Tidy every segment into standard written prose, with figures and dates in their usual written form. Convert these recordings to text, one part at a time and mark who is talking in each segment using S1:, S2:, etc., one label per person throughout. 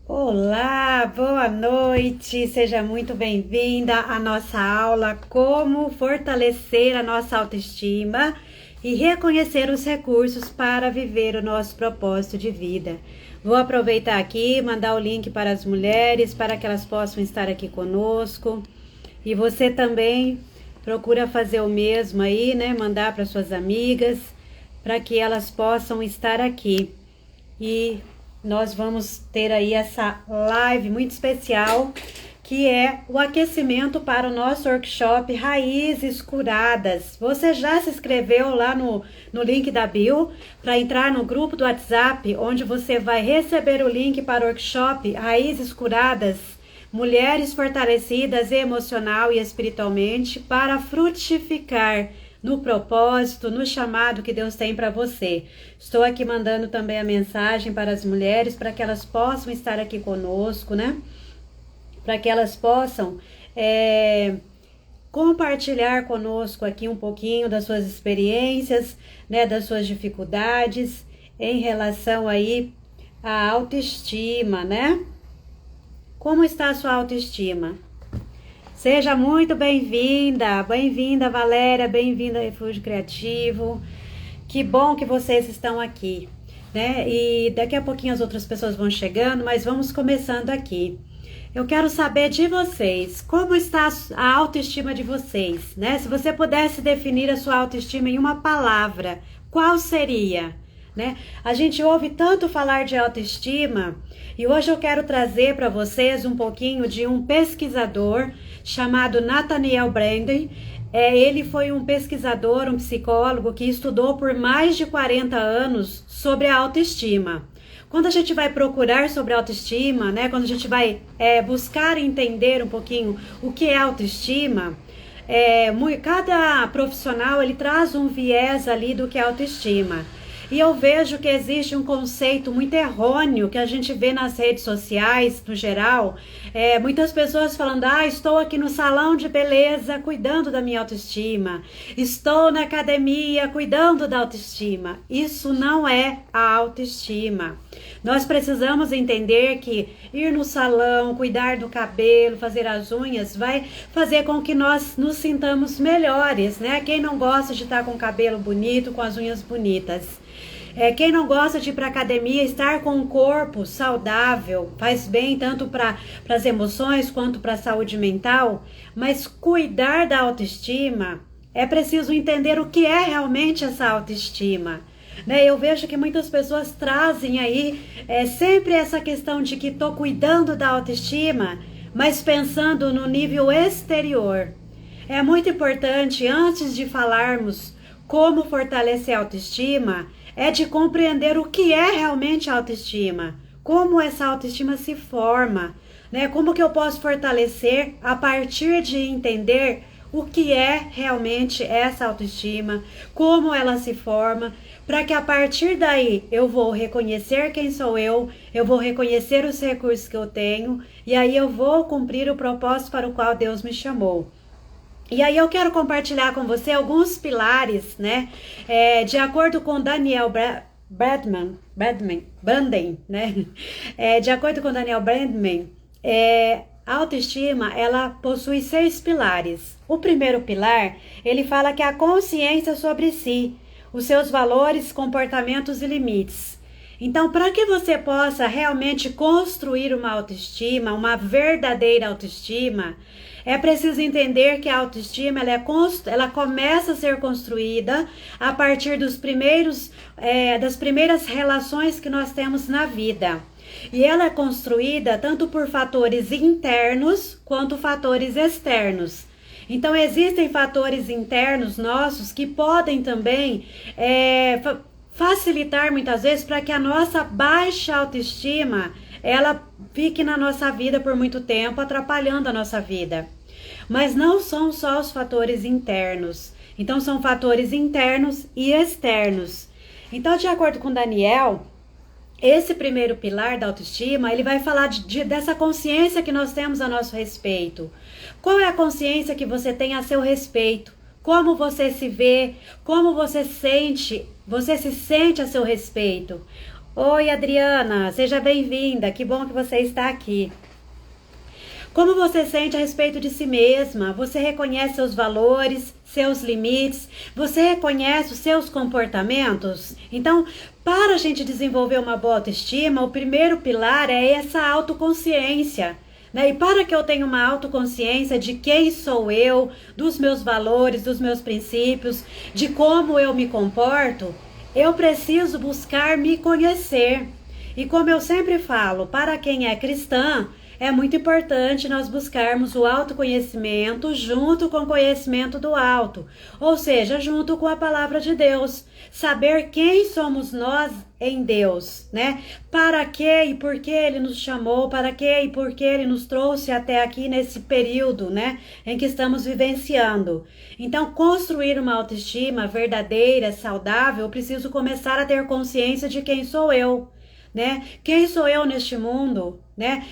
S1: Olá, boa noite, seja muito bem-vinda à nossa aula Como Fortalecer a Nossa Autoestima e Reconhecer os Recursos para Viver o Nosso Propósito de Vida. Vou aproveitar aqui e mandar o link para as mulheres, para que elas possam estar aqui conosco. E você também procura fazer o mesmo aí, né? Mandar para suas amigas, para que elas possam estar aqui. E nós vamos ter aí essa live muito especial, que é o aquecimento para o nosso workshop Raízes Curadas. Você já se inscreveu lá no link da bio para entrar no grupo do WhatsApp, onde você vai receber o link para o workshop Raízes Curadas, Mulheres Fortalecidas emocional e espiritualmente para frutificar no propósito, no chamado que Deus tem para você. Estou aqui mandando também a mensagem para as mulheres, para que elas possam estar aqui conosco, né? Para que elas possam compartilhar conosco aqui um pouquinho das suas experiências, né? Das suas dificuldades em relação aí à autoestima, né? Como está a sua autoestima? Seja muito bem-vinda, bem-vinda Valéria, bem-vinda Refúgio Criativo. Que bom que vocês estão aqui, né? E daqui a pouquinho as outras pessoas vão chegando, mas vamos começando aqui. Eu quero saber de vocês, como está a autoestima de vocês, né? Se você pudesse definir a sua autoestima em uma palavra, qual seria? Né? A gente ouve tanto falar de autoestima e hoje eu quero trazer para vocês um pouquinho de um pesquisador chamado Nathaniel Branden. Ele foi um pesquisador, um psicólogo que estudou por mais de 40 anos sobre a autoestima. Quando a gente vai procurar sobre autoestima, né? Quando a gente vai buscar entender um pouquinho o que é autoestima, cada profissional ele traz um viés ali do que é autoestima. E eu vejo que existe um conceito muito errôneo que a gente vê nas redes sociais, no geral. Muitas pessoas falando, estou aqui no salão de beleza cuidando da minha autoestima. Estou na academia cuidando da autoestima. Isso não é a autoestima. Nós precisamos entender que ir no salão, cuidar do cabelo, fazer as unhas, vai fazer com que nós nos sintamos melhores, né? Quem não gosta de estar com o cabelo bonito, com as unhas bonitas? Quem não gosta de ir para a academia, estar com um corpo saudável, faz bem tanto para as emoções quanto para a saúde mental, mas cuidar da autoestima, é preciso entender o que é realmente essa autoestima. Né? Eu vejo que muitas pessoas trazem aí sempre essa questão de que estou cuidando da autoestima, mas pensando no nível exterior. É muito importante, antes de falarmos como fortalecer a autoestima, de compreender o que é realmente a autoestima, como essa autoestima se forma, né? Como que eu posso fortalecer a partir de entender o que é realmente essa autoestima, como ela se forma, para que a partir daí eu vou reconhecer quem sou eu vou reconhecer os recursos que eu tenho, e aí eu vou cumprir o propósito para o qual Deus me chamou. E aí eu quero compartilhar com você alguns pilares, né? De acordo com Daniel Branden, né? De acordo com Daniel Branden, a autoestima, ela possui 6 pilares. O primeiro pilar, ele fala que é a consciência sobre si, os seus valores, comportamentos e limites. Então, para que você possa realmente construir uma autoestima, uma verdadeira autoestima, é preciso entender que a autoestima ela começa a ser construída a partir das primeiras relações que nós temos na vida. E ela é construída tanto por fatores internos quanto fatores externos. Então, existem fatores internos nossos que podem também facilitar muitas vezes para que a nossa baixa autoestima ela fique na nossa vida por muito tempo, atrapalhando a nossa vida. Mas não são só os fatores internos. Então, são fatores internos e externos. Então, de acordo com Daniel, esse primeiro pilar da autoestima, ele vai falar dessa consciência que nós temos a nosso respeito. Qual é a consciência que você tem a seu respeito? Como você se vê? Como você se sente a seu respeito? Oi, Adriana, seja bem-vinda. Que bom que você está aqui. Como você sente a respeito de si mesma? Você reconhece seus valores, seus limites? Você reconhece os seus comportamentos? Então, para a gente desenvolver uma boa autoestima, o primeiro pilar é essa autoconsciência. Né? E para que eu tenha uma autoconsciência de quem sou eu, dos meus valores, dos meus princípios, de como eu me comporto, eu preciso buscar me conhecer. E como eu sempre falo, para quem é cristã, é muito importante nós buscarmos o autoconhecimento junto com o conhecimento do alto, ou seja, junto com a palavra de Deus, saber quem somos nós em Deus, né? Para que e por que Ele nos chamou, para que e por que Ele nos trouxe até aqui nesse período, né, em que estamos vivenciando. Então, construir uma autoestima verdadeira, saudável, eu preciso começar a ter consciência de quem sou eu. Né? Quem sou eu neste mundo, né?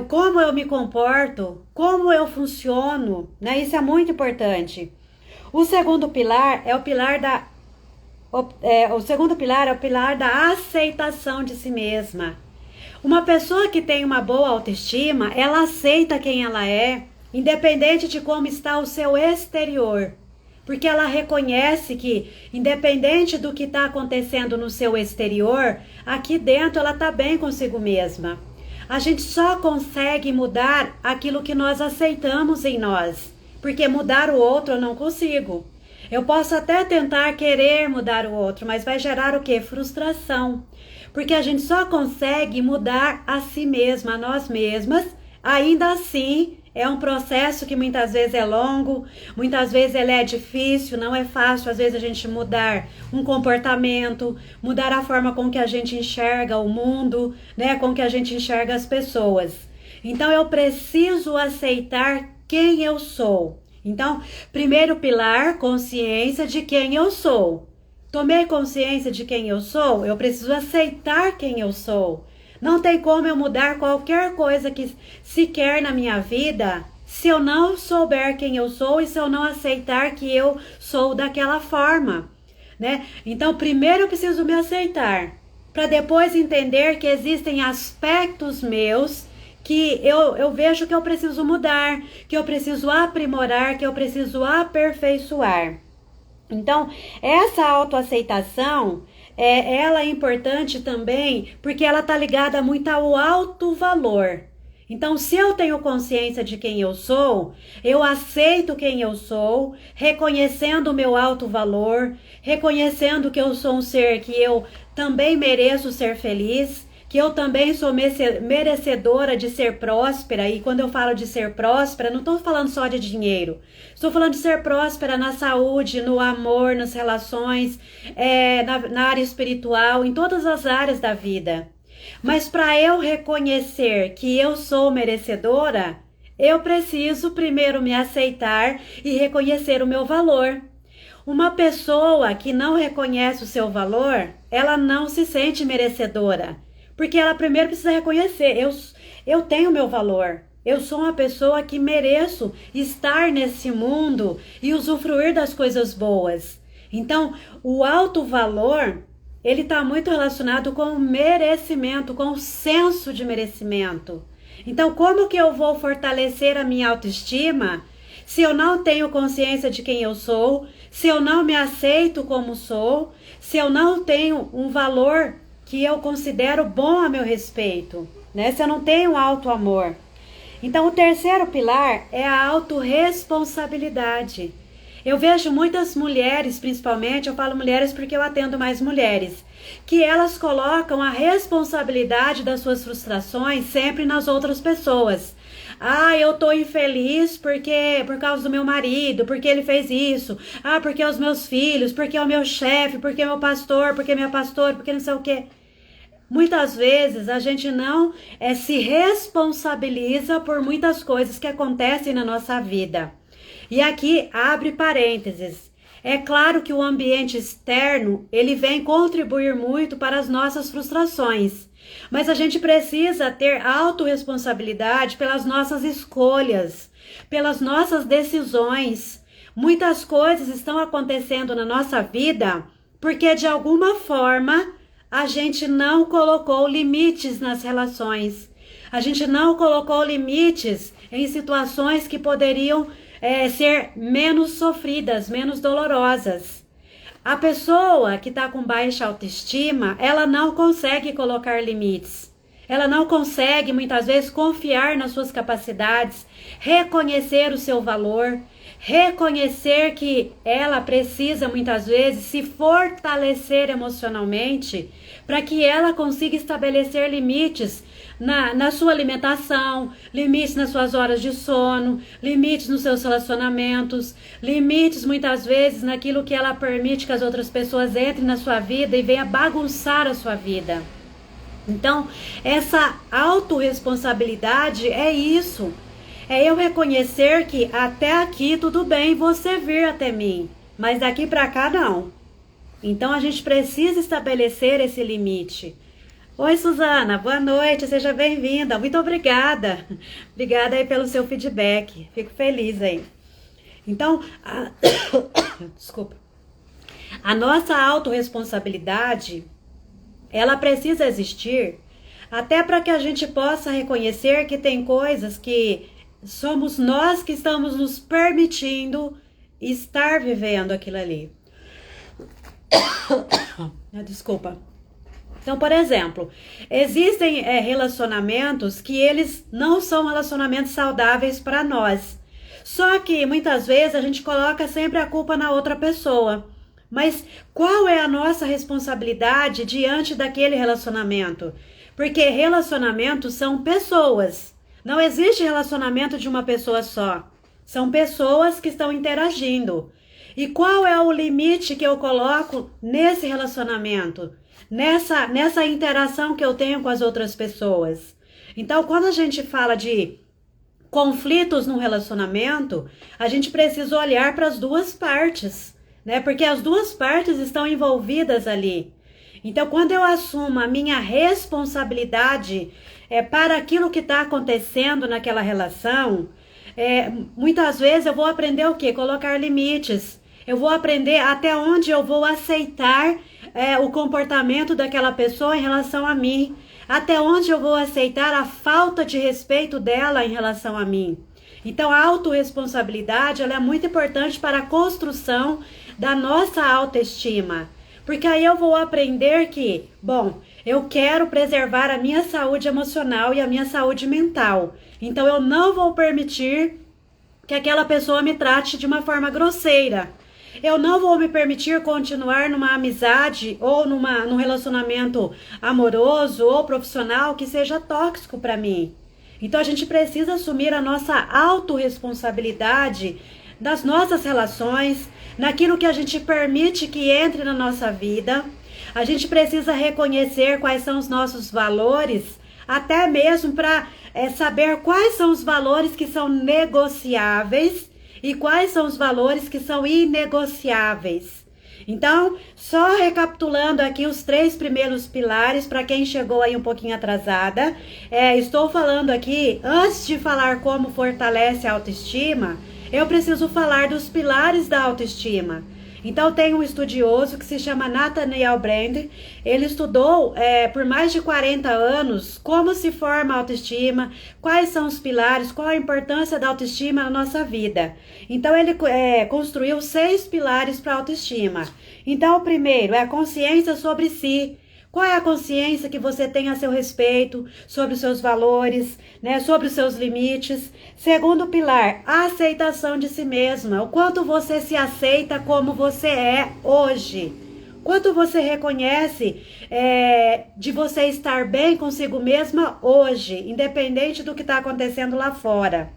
S1: Como eu me comporto, como eu funciono, né? Isso é muito importante. O segundo pilar é o pilar da aceitação de si mesma. Uma pessoa que tem uma boa autoestima, ela aceita quem ela é, independente de como está o seu exterior. Porque ela reconhece que, independente do que está acontecendo no seu exterior, aqui dentro ela está bem consigo mesma. A gente só consegue mudar aquilo que nós aceitamos em nós. Porque mudar o outro eu não consigo. Eu posso até tentar querer mudar o outro, mas vai gerar o quê? Frustração. Porque a gente só consegue mudar a si mesma, a nós mesmas, ainda assim. É um processo que muitas vezes é longo, muitas vezes ele é difícil, não é fácil às vezes a gente mudar um comportamento, mudar a forma com que a gente enxerga o mundo, né, com que a gente enxerga as pessoas. Então eu preciso aceitar quem eu sou. Então, primeiro pilar, consciência de quem eu sou. Tomei consciência de quem eu sou, eu preciso aceitar quem eu sou. Não tem como eu mudar qualquer coisa que sequer na minha vida se eu não souber quem eu sou e se eu não aceitar que eu sou daquela forma, né? Então, primeiro eu preciso me aceitar, para depois entender que existem aspectos meus que eu vejo que eu preciso mudar, que eu preciso aprimorar, que eu preciso aperfeiçoar. Então, essa autoaceitação, ela é importante também porque ela está ligada muito ao alto valor. Então, se eu tenho consciência de quem eu sou, eu aceito quem eu sou, reconhecendo o meu alto valor, reconhecendo que eu sou um ser que eu também mereço ser feliz, que eu também sou merecedora de ser próspera. E quando eu falo de ser próspera, não estou falando só de dinheiro. Estou falando de ser próspera na saúde, no amor, nas relações, na área espiritual, em todas as áreas da vida. Mas para eu reconhecer que eu sou merecedora, eu preciso primeiro me aceitar e reconhecer o meu valor. Uma pessoa que não reconhece o seu valor, ela não se sente merecedora. Porque ela primeiro precisa reconhecer, eu tenho meu valor. Eu sou uma pessoa que mereço estar nesse mundo e usufruir das coisas boas. Então, o alto valor, ele está muito relacionado com o merecimento, com o senso de merecimento. Então, como que eu vou fortalecer a minha autoestima se eu não tenho consciência de quem eu sou, se eu não me aceito como sou, se eu não tenho um valor que eu considero bom a meu respeito, né? Se eu não tenho alto amor. Então, o terceiro pilar é a autorresponsabilidade. Eu vejo muitas mulheres, principalmente, eu falo mulheres porque eu atendo mais mulheres, que elas colocam a responsabilidade das suas frustrações sempre nas outras pessoas. Ah, eu tô infeliz por causa do meu marido, porque ele fez isso. Ah, porque os meus filhos, porque o meu chefe, porque meu pastor, porque minha pastora, porque não sei o quê. Muitas vezes a gente não se responsabiliza por muitas coisas que acontecem na nossa vida. E aqui abre parênteses. É claro que o ambiente externo, ele vem contribuir muito para as nossas frustrações. Mas a gente precisa ter autorresponsabilidade pelas nossas escolhas, pelas nossas decisões. Muitas coisas estão acontecendo na nossa vida porque de alguma forma a gente não colocou limites nas relações. A gente não colocou limites em situações que poderiam ser menos sofridas, menos dolorosas. A pessoa que está com baixa autoestima, ela não consegue colocar limites. Ela não consegue, muitas vezes, confiar nas suas capacidades, reconhecer o seu valor, reconhecer que ela precisa, muitas vezes, se fortalecer emocionalmente para que ela consiga estabelecer limites na sua alimentação, limites nas suas horas de sono, limites nos seus relacionamentos, limites muitas vezes naquilo que ela permite que as outras pessoas entrem na sua vida e venham bagunçar a sua vida. Então, essa autorresponsabilidade é isso. É eu reconhecer que até aqui tudo bem você vir até mim, mas daqui para cá não. Então a gente precisa estabelecer esse limite. Oi, Suzana, boa noite, seja bem-vinda. Muito obrigada. Obrigada aí pelo seu feedback. Fico feliz aí. Então, desculpa. A nossa autorresponsabilidade, ela precisa existir até para que a gente possa reconhecer que tem coisas que somos nós que estamos nos permitindo estar vivendo aquilo ali. Desculpa. Então, por exemplo, existem relacionamentos que eles não são relacionamentos saudáveis para nós. Só que muitas vezes a gente coloca sempre a culpa na outra pessoa. Mas qual é a nossa responsabilidade diante daquele relacionamento? Porque relacionamentos são pessoas. Não existe relacionamento de uma pessoa só. São pessoas que estão interagindo. E qual é o limite que eu coloco nesse relacionamento? Nessa interação que eu tenho com as outras pessoas. Então, quando a gente fala de conflitos no relacionamento, a gente precisa olhar para as duas partes, né? Porque as duas partes estão envolvidas ali. Então, quando eu assumo a minha responsabilidade para aquilo que está acontecendo naquela relação, muitas vezes eu vou aprender o quê? Colocar limites. Eu vou aprender até onde eu vou aceitar o comportamento daquela pessoa em relação a mim. Até onde eu vou aceitar a falta de respeito dela em relação a mim. Então, a autorresponsabilidade ela é muito importante para a construção da nossa autoestima. Porque aí eu vou aprender que, bom, eu quero preservar a minha saúde emocional e a minha saúde mental. Então, eu não vou permitir que aquela pessoa me trate de uma forma grosseira. Eu não vou me permitir continuar numa amizade ou num relacionamento amoroso ou profissional que seja tóxico para mim. Então a gente precisa assumir a nossa autorresponsabilidade das nossas relações, naquilo que a gente permite que entre na nossa vida. A gente precisa reconhecer quais são os nossos valores, até mesmo para saber quais são os valores que são negociáveis e quais são os valores que são inegociáveis. Então, só recapitulando aqui os 3 primeiros pilares, para quem chegou aí um pouquinho atrasada, estou falando aqui, antes de falar como fortalece a autoestima, eu preciso falar dos pilares da autoestima. Então, tem um estudioso que se chama Nathaniel Brand. Ele estudou por mais de 40 anos como se forma a autoestima, quais são os pilares, qual a importância da autoestima na nossa vida. Então, ele construiu 6 pilares para a autoestima. Então, o primeiro é a consciência sobre si. Qual é a consciência que você tem a seu respeito, sobre os seus valores, né, sobre os seus limites? Segundo pilar, a aceitação de si mesma. O quanto você se aceita como você é hoje. Quanto você reconhece de você estar bem consigo mesma hoje, independente do que está acontecendo lá fora.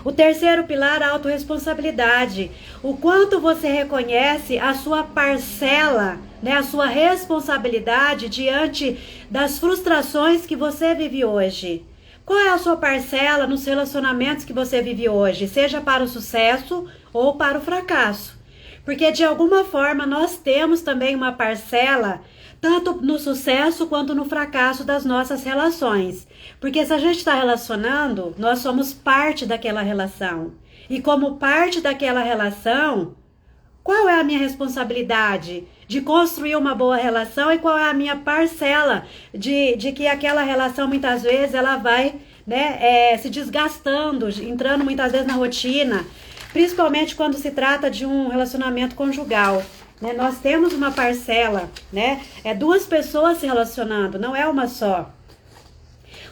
S1: O terceiro pilar, a autorresponsabilidade. O quanto você reconhece a sua parcela, né, a sua responsabilidade diante das frustrações que você vive hoje. Qual é a sua parcela nos relacionamentos que você vive hoje, seja para o sucesso ou para o fracasso? Porque de alguma forma nós temos também uma parcela tanto no sucesso quanto no fracasso das nossas relações. Porque se a gente está relacionando, nós somos parte daquela relação. E como parte daquela relação, Qual é a minha responsabilidade de construir uma boa relação e qual é a minha parcela de que aquela relação muitas vezes ela vai, né, se desgastando, entrando muitas vezes na rotina, principalmente quando se trata de um relacionamento conjugal. Né? Nós temos uma parcela, né? É duas pessoas se relacionando, não é uma só.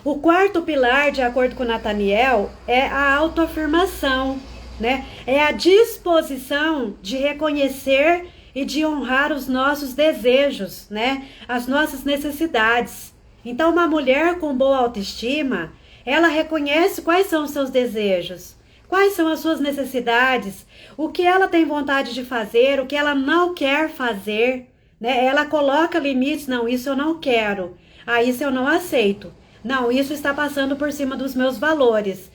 S1: O quarto pilar, de acordo com Nathaniel, é a autoafirmação, né? É a disposição de reconhecer e de honrar os nossos desejos, né? As nossas necessidades. Então, uma mulher com boa autoestima, ela reconhece quais são os seus desejos, quais são as suas necessidades, o que ela tem vontade de fazer, o que ela não quer fazer, né? Ela coloca limites, não, isso eu não quero, isso eu não aceito. Não, isso está passando por cima dos meus valores.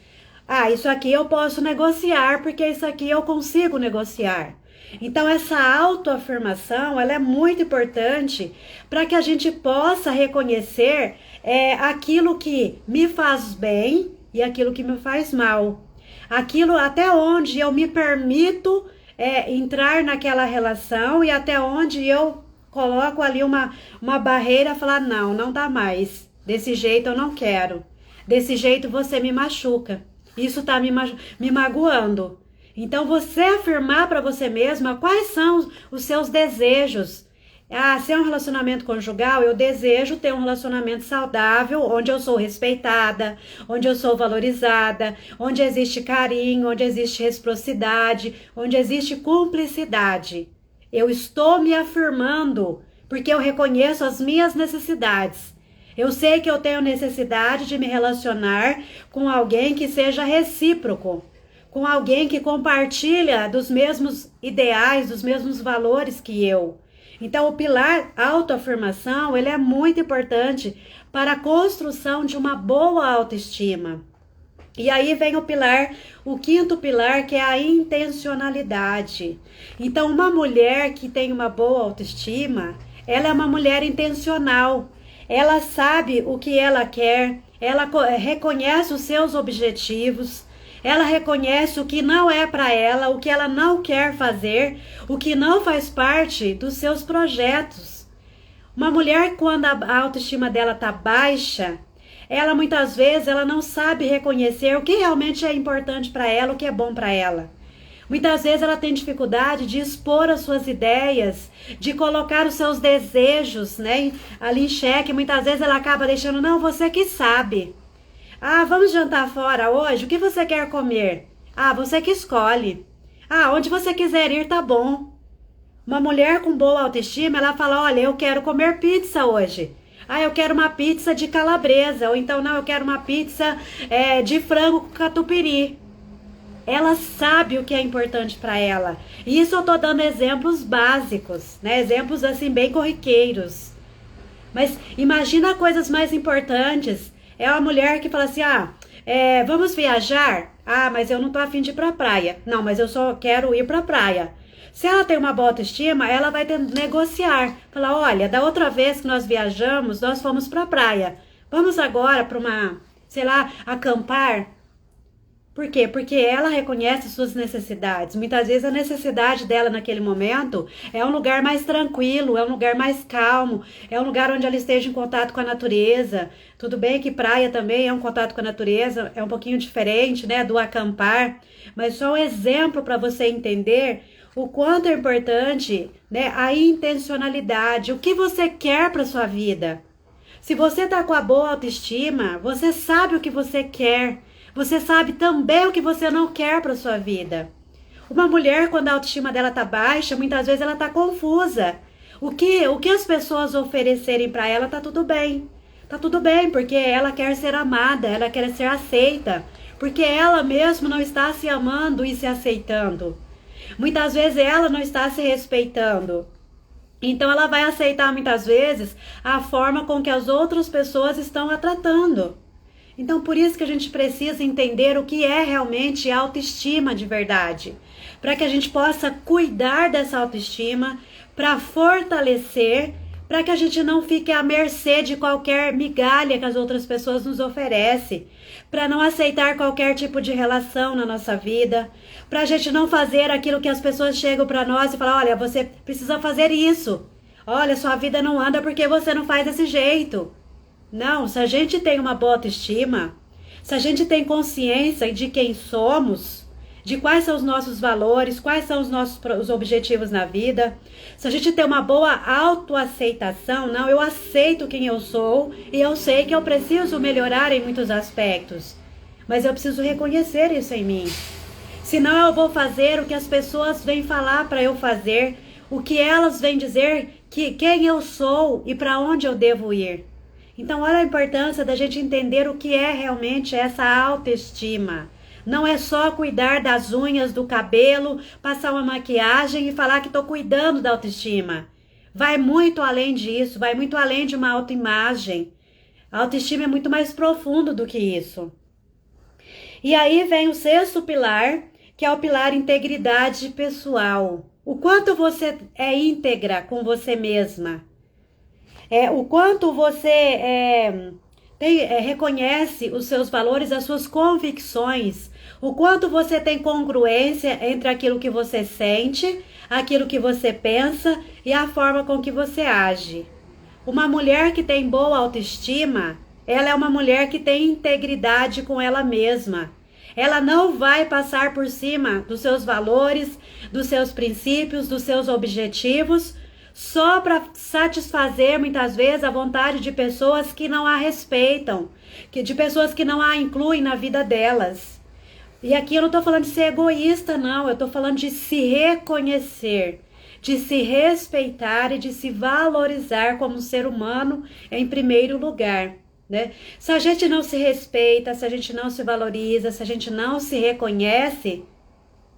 S1: Isso aqui eu posso negociar, porque isso aqui eu consigo negociar. Então, essa autoafirmação, ela é muito importante para que a gente possa reconhecer aquilo que me faz bem e aquilo que me faz mal. Aquilo até onde eu me permito entrar naquela relação e até onde eu coloco ali uma barreira e falar, não dá mais. Desse jeito eu não quero. Desse jeito você me machuca. Isso está me magoando. Então, você afirmar para você mesma quais são os seus desejos. Se é um relacionamento conjugal, eu desejo ter um relacionamento saudável, onde eu sou respeitada, onde eu sou valorizada, onde existe carinho, onde existe reciprocidade, onde existe cumplicidade. Eu estou me afirmando, porque eu reconheço as minhas necessidades. Eu sei que eu tenho necessidade de me relacionar com alguém que seja recíproco, com alguém que compartilha dos mesmos ideais, dos mesmos valores que eu. Então, o pilar autoafirmação, ele é muito importante para a construção de uma boa autoestima. E aí vem o quinto pilar, que é a intencionalidade. Então, uma mulher que tem uma boa autoestima, ela é uma mulher intencional. Ela sabe o que ela quer, ela reconhece os seus objetivos, ela reconhece o que não é para ela, o que ela não quer fazer, o que não faz parte dos seus projetos. Uma mulher, quando a autoestima dela está baixa, ela muitas vezes ela não sabe reconhecer o que realmente é importante para ela, o que é bom para ela. Muitas vezes ela tem dificuldade de expor as suas ideias, de colocar os seus desejos, né, ali em xeque. Muitas vezes ela acaba deixando, não, você que sabe. Vamos jantar fora hoje? O que você quer comer? Você que escolhe. Onde você quiser ir, tá bom. Uma mulher com boa autoestima, ela fala, olha, eu quero comer pizza hoje. Eu quero uma pizza de calabresa. Ou então, não, eu quero uma pizza de frango com catupiry. Ela sabe o que é importante para ela. E isso eu tô dando exemplos básicos, né? Exemplos assim bem corriqueiros. Mas imagina coisas mais importantes. É uma mulher que fala assim, vamos viajar? Mas eu não tô a fim de ir pra praia. Não, mas eu só quero ir pra praia. Se ela tem uma boa autoestima, ela vai negociar. Falar, olha, da outra vez que nós viajamos, nós fomos pra praia. Vamos agora para uma, acampar. Por quê? Porque ela reconhece suas necessidades. Muitas vezes a necessidade dela naquele momento é um lugar mais tranquilo, é um lugar mais calmo, é um lugar onde ela esteja em contato com a natureza. Tudo bem que praia também é um contato com a natureza, é um pouquinho diferente, né, do acampar, mas só um exemplo para você entender o quanto é importante, né, a intencionalidade, o que você quer para sua vida. Se você está com a boa autoestima, você sabe o que você quer. Você sabe também o que você não quer para sua vida. Uma mulher, quando a autoestima dela tá baixa, muitas vezes ela tá confusa. O que as pessoas oferecerem para ela tá tudo bem. Tá tudo bem, porque ela quer ser amada, ela quer ser aceita. Porque ela mesma não está se amando e se aceitando. Muitas vezes ela não está se respeitando. Então ela vai aceitar muitas vezes a forma com que as outras pessoas estão a tratando. Então, por isso que a gente precisa entender o que é realmente autoestima de verdade. Para que a gente possa cuidar dessa autoestima, para fortalecer, para que a gente não fique à mercê de qualquer migalha que as outras pessoas nos oferecem, para não aceitar qualquer tipo de relação na nossa vida, para a gente não fazer aquilo que as pessoas chegam para nós e falam, olha, você precisa fazer isso, olha, sua vida não anda porque você não faz desse jeito. Não, se a gente tem uma boa autoestima, se a gente tem consciência de quem somos, de quais são os nossos valores, quais são os objetivos na vida, se a gente tem uma boa autoaceitação, não, eu aceito quem eu sou e eu sei que eu preciso melhorar em muitos aspectos, mas eu preciso reconhecer isso em mim. Senão eu vou fazer o que as pessoas vêm falar para eu fazer, o que elas vêm dizer que quem eu sou e para onde eu devo ir. Então, olha a importância da gente entender o que é realmente essa autoestima. Não é só cuidar das unhas, do cabelo, passar uma maquiagem e falar que estou cuidando da autoestima. Vai muito além disso, vai muito além de uma autoimagem. A autoestima é muito mais profundo do que isso. E aí vem o sexto pilar, que é o pilar integridade pessoal. O quanto você é íntegra com você mesma. O quanto você reconhece os seus valores, as suas convicções, o quanto você tem congruência entre aquilo que você sente, aquilo que você pensa e a forma com que você age. Uma mulher que tem boa autoestima, ela é uma mulher que tem integridade com ela mesma. Ela não vai passar por cima dos seus valores, dos seus princípios, dos seus objetivos, só para satisfazer muitas vezes a vontade de pessoas que não a respeitam, de pessoas que não a incluem na vida delas. E aqui eu não estou falando de ser egoísta, não, eu estou falando de se reconhecer, de se respeitar e de se valorizar como ser humano em primeiro lugar, né? Se a gente não se respeita, se a gente não se valoriza, se a gente não se reconhece,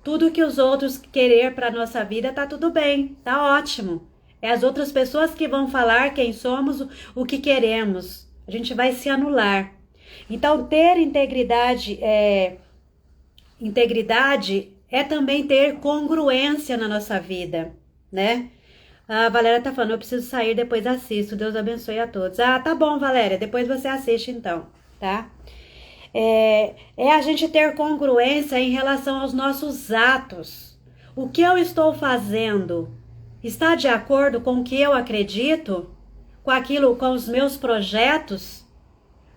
S1: tudo que os outros querer para a nossa vida tá tudo bem, tá ótimo. É as outras pessoas que vão falar quem somos, o que queremos. A gente vai se anular. Então, ter integridade é também ter congruência na nossa vida, né? A Valéria tá falando, eu preciso sair, depois assisto. Deus abençoe a todos. Ah, tá bom, Valéria, depois você assiste então, tá? É a gente ter congruência em relação aos nossos atos. O que eu estou fazendo está de acordo com o que eu acredito? Com os meus projetos?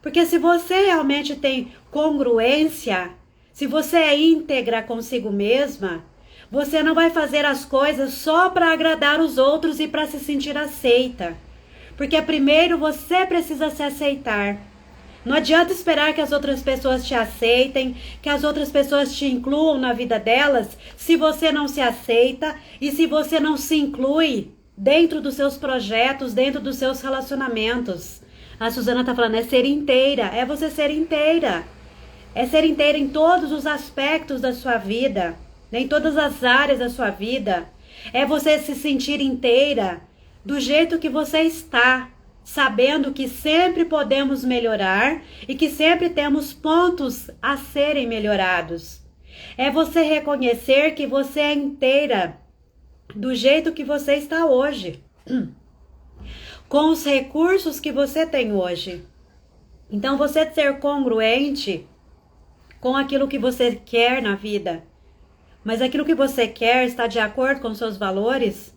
S1: Porque se você realmente tem congruência, se você é íntegra consigo mesma, você não vai fazer as coisas só para agradar os outros e para se sentir aceita. Porque primeiro você precisa se aceitar. Não adianta esperar que as outras pessoas te aceitem, que as outras pessoas te incluam na vida delas, se você não se aceita e se você não se inclui dentro dos seus projetos, dentro dos seus relacionamentos. A Suzana tá falando, é ser inteira, é você ser inteira. É ser inteira em todos os aspectos da sua vida, em todas as áreas da sua vida. É você se sentir inteira do jeito que você está, sabendo que sempre podemos melhorar e que sempre temos pontos a serem melhorados. É você reconhecer que você é inteira do jeito que você está hoje, com os recursos que você tem hoje. Então, você ser congruente com aquilo que você quer na vida, mas aquilo que você quer está de acordo com seus valores?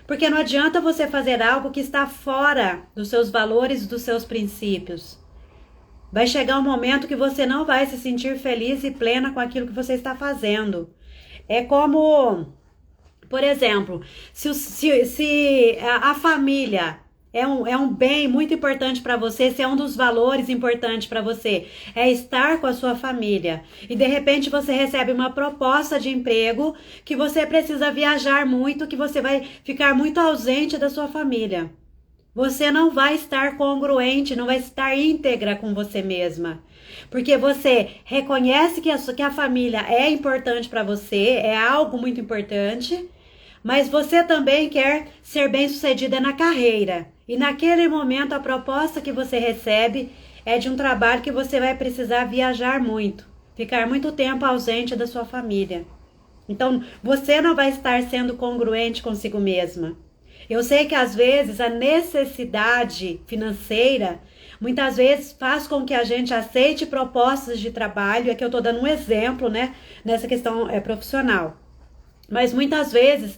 S1: Porque não adianta você fazer algo que está fora dos seus valores e dos seus princípios. Vai chegar um momento que você não vai se sentir feliz e plena com aquilo que você está fazendo. É como, por exemplo, se a família é um bem muito importante para você, se é um dos valores importantes para você, é estar com a sua família. E de repente você recebe uma proposta de emprego que você precisa viajar muito, que você vai ficar muito ausente da sua família. Você não vai estar congruente, não vai estar íntegra com você mesma. Porque você reconhece que a família é importante para você, é algo muito importante, mas você também quer ser bem-sucedida na carreira. E naquele momento a proposta que você recebe é de um trabalho que você vai precisar viajar muito, ficar muito tempo ausente da sua família. Então você não vai estar sendo congruente consigo mesma. Eu sei que às vezes a necessidade financeira muitas vezes faz com que a gente aceite propostas de trabalho. É que eu estou dando um exemplo, né, nessa questão profissional. Mas muitas vezes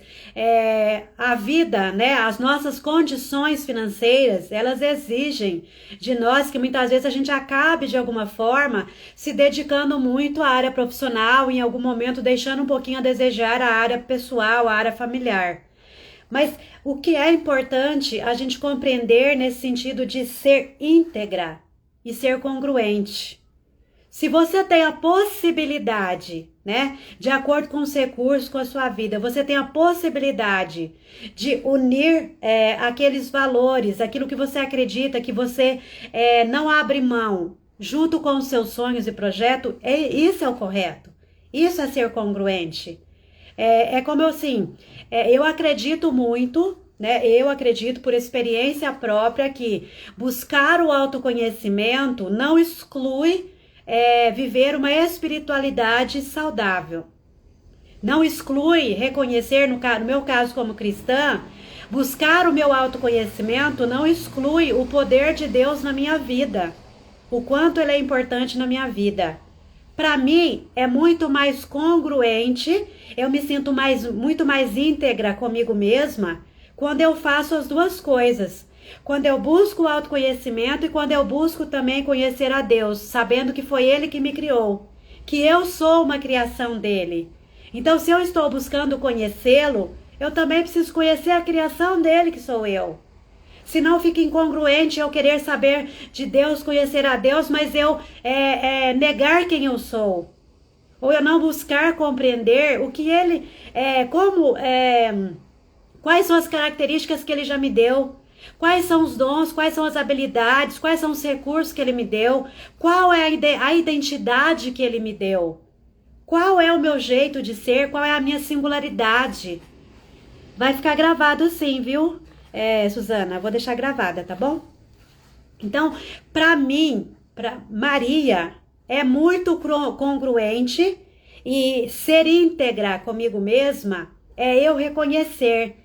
S1: a vida, né, as nossas condições financeiras, elas exigem de nós que muitas vezes a gente acabe de alguma forma se dedicando muito à área profissional, em algum momento deixando um pouquinho a desejar a área pessoal, a área familiar. Mas o que é importante a gente compreender nesse sentido de ser íntegra e ser congruente. Se você tem a possibilidade, né, de acordo com os recursos, com a sua vida, você tem a possibilidade de unir aqueles valores, aquilo que você acredita, que você não abre mão, junto com os seus sonhos e projetos, isso é o correto. Isso é ser congruente. Como eu acredito muito, né? Eu acredito por experiência própria que buscar o autoconhecimento não exclui viver uma espiritualidade saudável. Não exclui reconhecer, no meu caso como cristã, buscar o meu autoconhecimento não exclui o poder de Deus na minha vida, o quanto ele é importante na minha vida. Para mim, é muito mais congruente, eu me sinto muito mais íntegra comigo mesma quando eu faço as duas coisas. Quando eu busco o autoconhecimento e quando eu busco também conhecer a Deus, sabendo que foi Ele que me criou, que eu sou uma criação dele. Então, se eu estou buscando conhecê-lo, eu também preciso conhecer a criação dele, que sou eu. Senão fica incongruente eu querer saber de Deus, conhecer a Deus, mas eu negar quem eu sou. Ou eu não buscar compreender o que ele, quais são as características que ele já me deu. Quais são os dons, quais são as habilidades, quais são os recursos que ele me deu, qual é a identidade que ele me deu, qual é o meu jeito de ser, qual é a minha singularidade. Vai ficar gravado sim, viu, Suzana? Vou deixar gravada, tá bom? Então, para mim, para Maria, é muito congruente e ser íntegra comigo mesma é eu reconhecer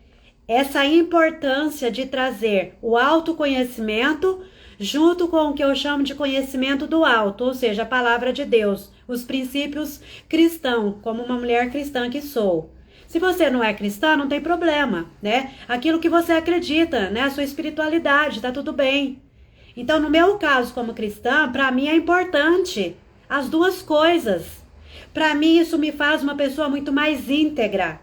S1: essa importância de trazer o autoconhecimento junto com o que eu chamo de conhecimento do alto, ou seja, a palavra de Deus, os princípios cristãos, como uma mulher cristã que sou. Se você não é cristã, não tem problema, né? Aquilo que você acredita, né? A sua espiritualidade, tá tudo bem. Então, no meu caso como cristã, para mim é importante as duas coisas. Para mim, isso me faz uma pessoa muito mais íntegra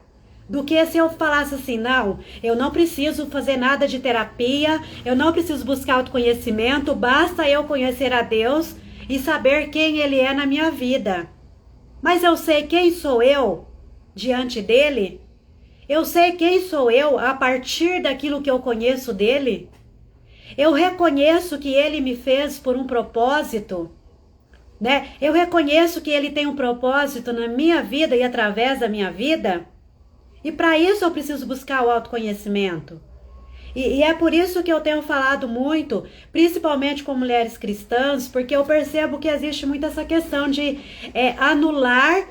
S1: do que se eu falasse assim, não, eu não preciso fazer nada de terapia, eu não preciso buscar autoconhecimento, basta eu conhecer a Deus e saber quem Ele é na minha vida. Mas eu sei quem sou eu diante dEle? Eu sei quem sou eu a partir daquilo que eu conheço dEle? Eu reconheço que Ele me fez por um propósito, né? Eu reconheço que Ele tem um propósito na minha vida e através da minha vida? E para isso eu preciso buscar o autoconhecimento. E é por isso que eu tenho falado muito, principalmente com mulheres cristãs, porque eu percebo que existe muito essa questão de anular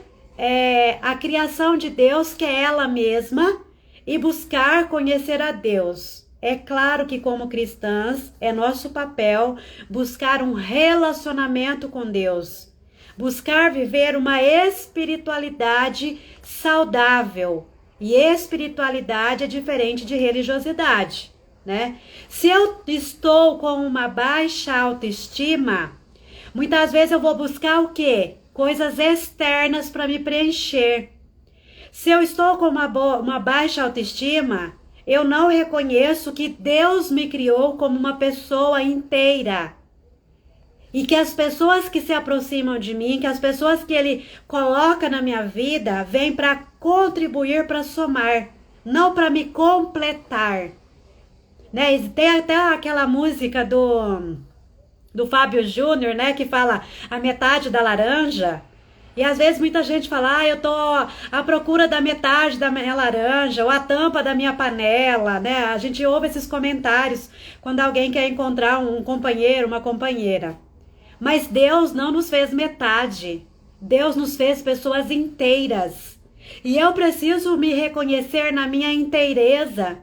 S1: a criação de Deus, que é ela mesma, e buscar conhecer a Deus. É claro que como cristãs é nosso papel buscar um relacionamento com Deus, buscar viver uma espiritualidade saudável. E espiritualidade é diferente de religiosidade, né? Se eu estou com uma baixa autoestima, muitas vezes eu vou buscar o quê? Coisas externas para me preencher. Se eu estou com uma baixa autoestima, eu não reconheço que Deus me criou como uma pessoa inteira. E que as pessoas que se aproximam de mim, que as pessoas que Ele coloca na minha vida, vêm para contribuir, para somar, não para me completar. Né? Tem até aquela música do Fábio Júnior, né, que fala a metade da laranja. E às vezes muita gente fala, eu tô à procura da metade da minha laranja, ou a tampa da minha panela, né? A gente ouve esses comentários quando alguém quer encontrar um companheiro, uma companheira. Mas Deus não nos fez metade. Deus nos fez pessoas inteiras. E eu preciso me reconhecer na minha inteireza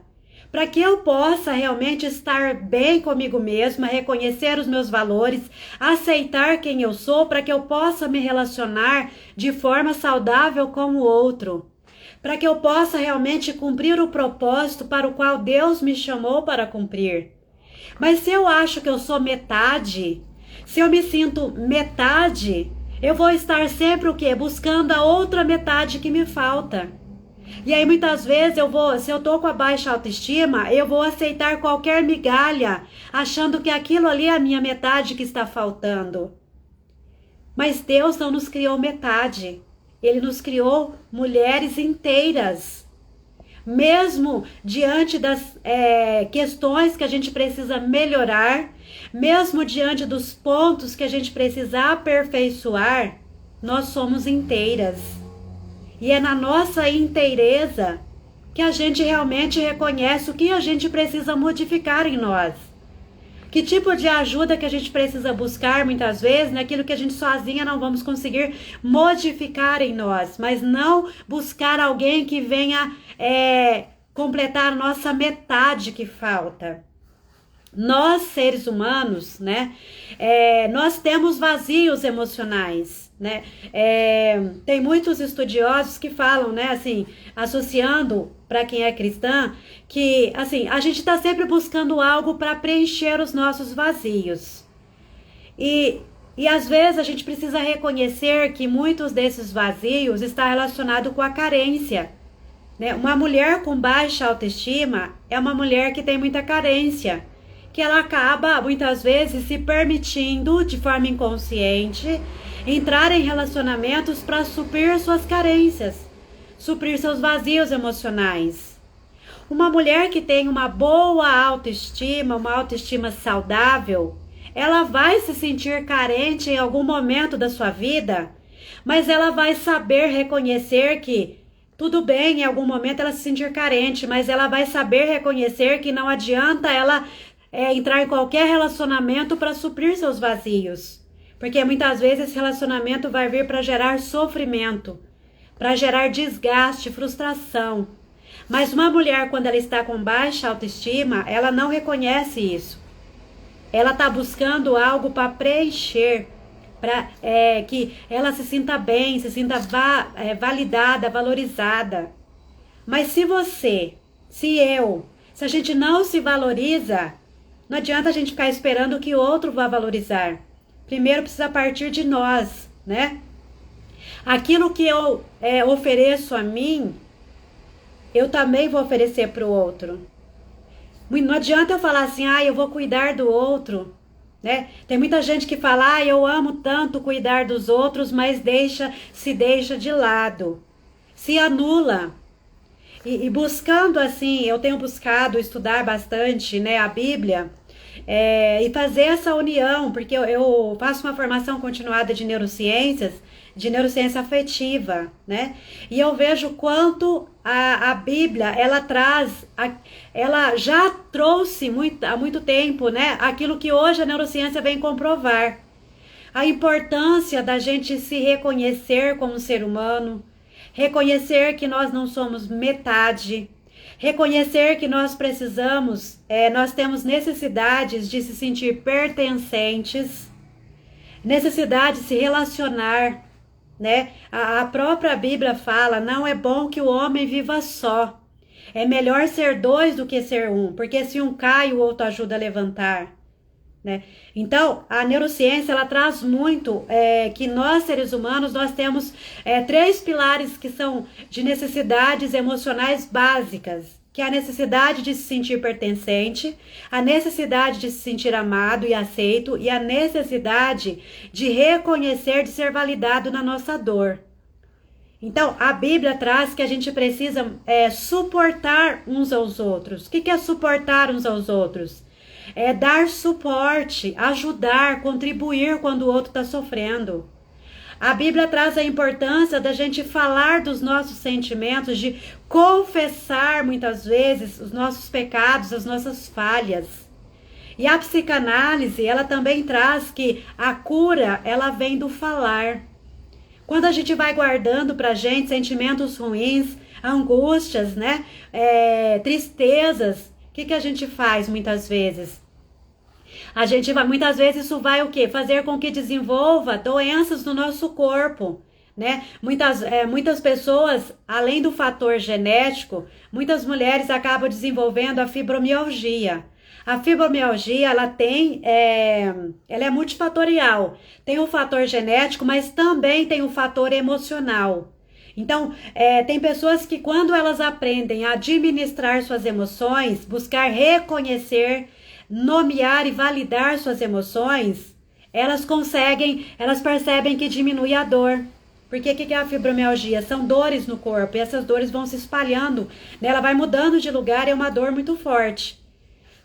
S1: para que eu possa realmente estar bem comigo mesma, reconhecer os meus valores, aceitar quem eu sou, para que eu possa me relacionar de forma saudável com o outro, para que eu possa realmente cumprir o propósito para o qual Deus me chamou para cumprir. Mas se eu acho que eu sou metade, se eu me sinto metade, eu vou estar sempre o quê? Buscando a outra metade que me falta. E aí muitas vezes se eu tô com a baixa autoestima, eu vou aceitar qualquer migalha, achando que aquilo ali é a minha metade que está faltando. Mas Deus não nos criou metade. Ele nos criou mulheres inteiras. Mesmo diante das questões que a gente precisa melhorar, mesmo diante dos pontos que a gente precisa aperfeiçoar, nós somos inteiras. E é na nossa inteireza que a gente realmente reconhece o que a gente precisa modificar em nós. Que tipo de ajuda que a gente precisa buscar muitas vezes naquilo que a gente sozinha não vamos conseguir modificar em nós, mas não buscar alguém que venha completar a nossa metade que falta. Nós, seres humanos, né, nós temos vazios emocionais, né? Tem muitos estudiosos que falam, né, assim, associando para quem é cristã, que assim, a gente está sempre buscando algo para preencher os nossos vazios. E às vezes a gente precisa reconhecer que muitos desses vazios estão relacionados com a carência. Uma mulher com baixa autoestima é uma mulher que tem muita carência, que ela acaba muitas vezes se permitindo de forma inconsciente entrar em relacionamentos para suprir suas carências, suprir seus vazios emocionais. Uma mulher que tem uma boa autoestima, uma autoestima saudável, ela vai se sentir carente em algum momento da sua vida, mas ela vai saber reconhecer que tudo bem, em algum momento ela se sentir carente, mas ela vai saber reconhecer que não adianta ela entrar em qualquer relacionamento para suprir seus vazios. Porque muitas vezes esse relacionamento vai vir para gerar sofrimento, para gerar desgaste, frustração. Mas uma mulher, quando ela está com baixa autoestima, ela não reconhece isso. Ela está buscando algo para preencher, para que ela se sinta bem, se sinta validada, valorizada. Mas se a gente não se valoriza, não adianta a gente ficar esperando que o outro vá valorizar. Primeiro precisa partir de nós, né? Aquilo que eu ofereço a mim, eu também vou oferecer para o outro. Não adianta eu falar assim, eu vou cuidar do outro, né? Tem muita gente que fala, eu amo tanto cuidar dos outros, mas se deixa de lado, se anula. E buscando assim, eu tenho buscado estudar bastante, né, a Bíblia, e fazer essa união, porque eu faço uma formação continuada de neurociência afetiva, né? E eu vejo quanto a Bíblia, ela já trouxe há muito tempo, né? Aquilo que hoje a neurociência vem comprovar. A importância da gente se reconhecer como ser humano, reconhecer que nós não somos metade, reconhecer que nós nós temos necessidades de se sentir pertencentes, necessidade de se relacionar, né? A própria Bíblia fala, não é bom que o homem viva só. É melhor ser dois do que ser um, porque se um cai, o outro ajuda a levantar, né? Então, a neurociência, ela traz muito que nós, seres humanos, nós temos 3 pilares que são de necessidades emocionais básicas, que é a necessidade de se sentir pertencente, a necessidade de se sentir amado e aceito e a necessidade de reconhecer, de ser validado na nossa dor. Então, a Bíblia traz que a gente precisa suportar uns aos outros. O que é suportar uns aos outros? É dar suporte, ajudar, contribuir quando o outro está sofrendo. A Bíblia traz a importância da gente falar dos nossos sentimentos, de confessar muitas vezes os nossos pecados, as nossas falhas. E a psicanálise, ela também traz que a cura, ela vem do falar. Quando a gente vai guardando pra gente sentimentos ruins, angústias, né? Tristezas, que a gente faz muitas vezes? Muitas vezes isso vai o quê? Fazer com que desenvolva doenças no nosso corpo, né? Muitas pessoas, além do fator genético, muitas mulheres acabam desenvolvendo a fibromialgia. A fibromialgia, ela é multifatorial. Tem o fator genético, mas também tem o fator emocional. Então, tem pessoas que quando elas aprendem a administrar suas emoções, buscar reconhecer, nomear e validar suas emoções, elas percebem que diminui a dor. Porque o que é a fibromialgia? São dores no corpo e essas dores vão se espalhando, né? Ela vai mudando de lugar e é uma dor muito forte.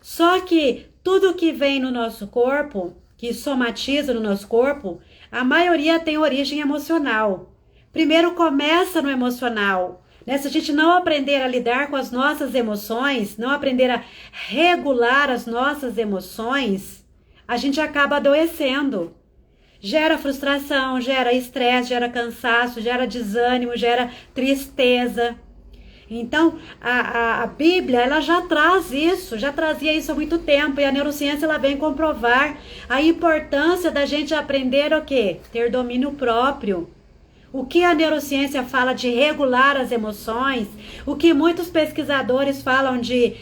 S1: Só que tudo que vem no nosso corpo, que somatiza no nosso corpo, a maioria tem origem emocional. Primeiro começa no emocional, né? Se a gente não aprender a lidar com as nossas emoções, não aprender a regular as nossas emoções, a gente acaba adoecendo. Gera frustração, gera estresse, gera cansaço, gera desânimo, gera tristeza. Então, a Bíblia, ela já trazia isso há muito tempo, e a neurociência, ela vem comprovar a importância da gente aprender o quê? Ter domínio próprio. O que a neurociência fala de regular as emoções, o que muitos pesquisadores falam de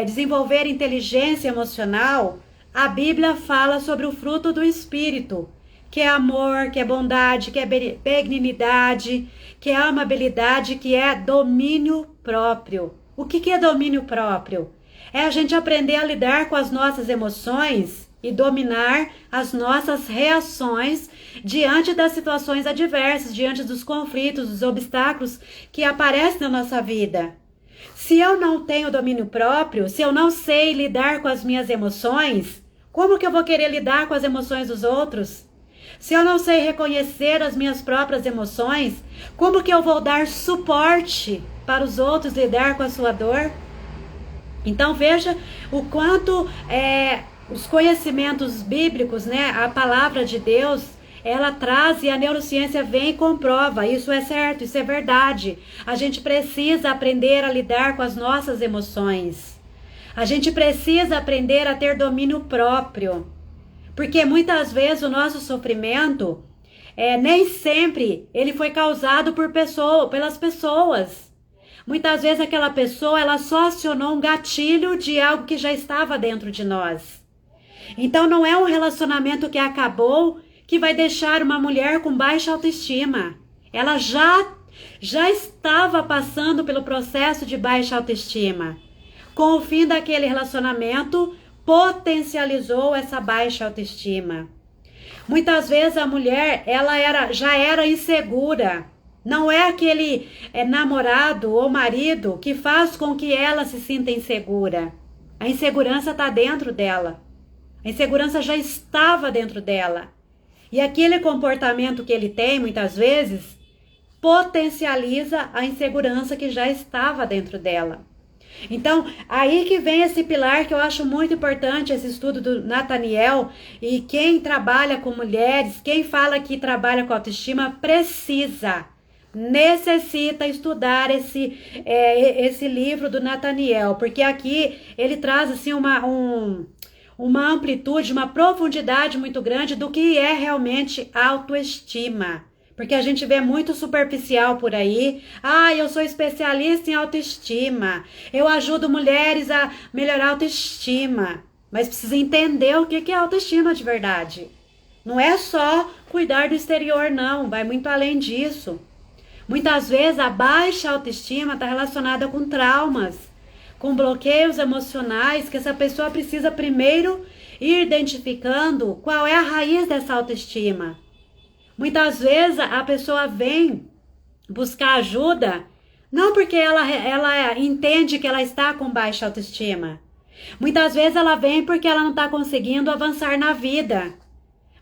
S1: desenvolver inteligência emocional, a Bíblia fala sobre o fruto do Espírito, que é amor, que é bondade, que é benignidade, que é amabilidade, que é domínio próprio. O que é domínio próprio? É a gente aprender a lidar com as nossas emoções e dominar as nossas reações diante das situações adversas, diante dos conflitos, dos obstáculos que aparecem na nossa vida. Se eu não tenho domínio próprio, se eu não sei lidar com as minhas emoções, como que eu vou querer lidar com as emoções dos outros? Se eu não sei reconhecer as minhas próprias emoções, como que eu vou dar suporte para os outros lidar com a sua dor? Então veja o quanto os conhecimentos bíblicos, né, a palavra de Deus, ela traz, e a neurociência vem e comprova. Isso é certo, isso é verdade. A gente precisa aprender a lidar com as nossas emoções. A gente precisa aprender a ter domínio próprio. Porque muitas vezes o nosso sofrimento, nem sempre ele foi causado pelas pessoas. Muitas vezes aquela pessoa, ela só acionou um gatilho de algo que já estava dentro de nós. Então não é um relacionamento que acabou que vai deixar uma mulher com baixa autoestima. Ela já estava passando pelo processo de baixa autoestima. Com o fim daquele relacionamento, potencializou essa baixa autoestima. Muitas vezes a mulher, já era insegura. Não é aquele namorado ou marido que faz com que ela se sinta insegura. A insegurança está dentro dela. A insegurança já estava dentro dela. E aquele comportamento que ele tem, muitas vezes, potencializa a insegurança que já estava dentro dela. Então, aí que vem esse pilar que eu acho muito importante, esse estudo do Nathaniel, e quem trabalha com mulheres, quem fala que trabalha com autoestima, necessita estudar esse livro do Nathaniel, porque aqui ele traz assim uma amplitude, uma profundidade muito grande do que é realmente autoestima. Porque a gente vê muito superficial por aí. Eu sou especialista em autoestima. Eu ajudo mulheres a melhorar a autoestima. Mas precisa entender o que é autoestima de verdade. Não é só cuidar do exterior, não. Vai muito além disso. Muitas vezes a baixa autoestima está relacionada com traumas, com bloqueios emocionais, que essa pessoa precisa primeiro ir identificando qual é a raiz dessa autoestima. Muitas vezes a pessoa vem buscar ajuda, não porque ela entende que ela está com baixa autoestima. Muitas vezes ela vem porque ela não está conseguindo avançar na vida.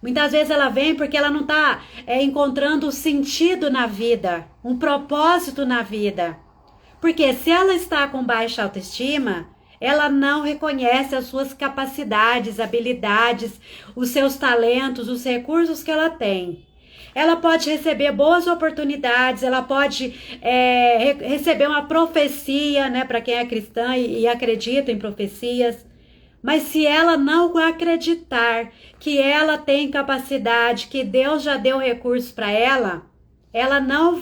S1: Muitas vezes ela vem porque ela não está encontrando sentido na vida, um propósito na vida. Porque se ela está com baixa autoestima, ela não reconhece as suas capacidades, habilidades, os seus talentos, os recursos que ela tem. Ela pode receber boas oportunidades, ela pode receber uma profecia, né, para quem é cristã e acredita em profecias. Mas se ela não acreditar que ela tem capacidade, que Deus já deu recursos para ela não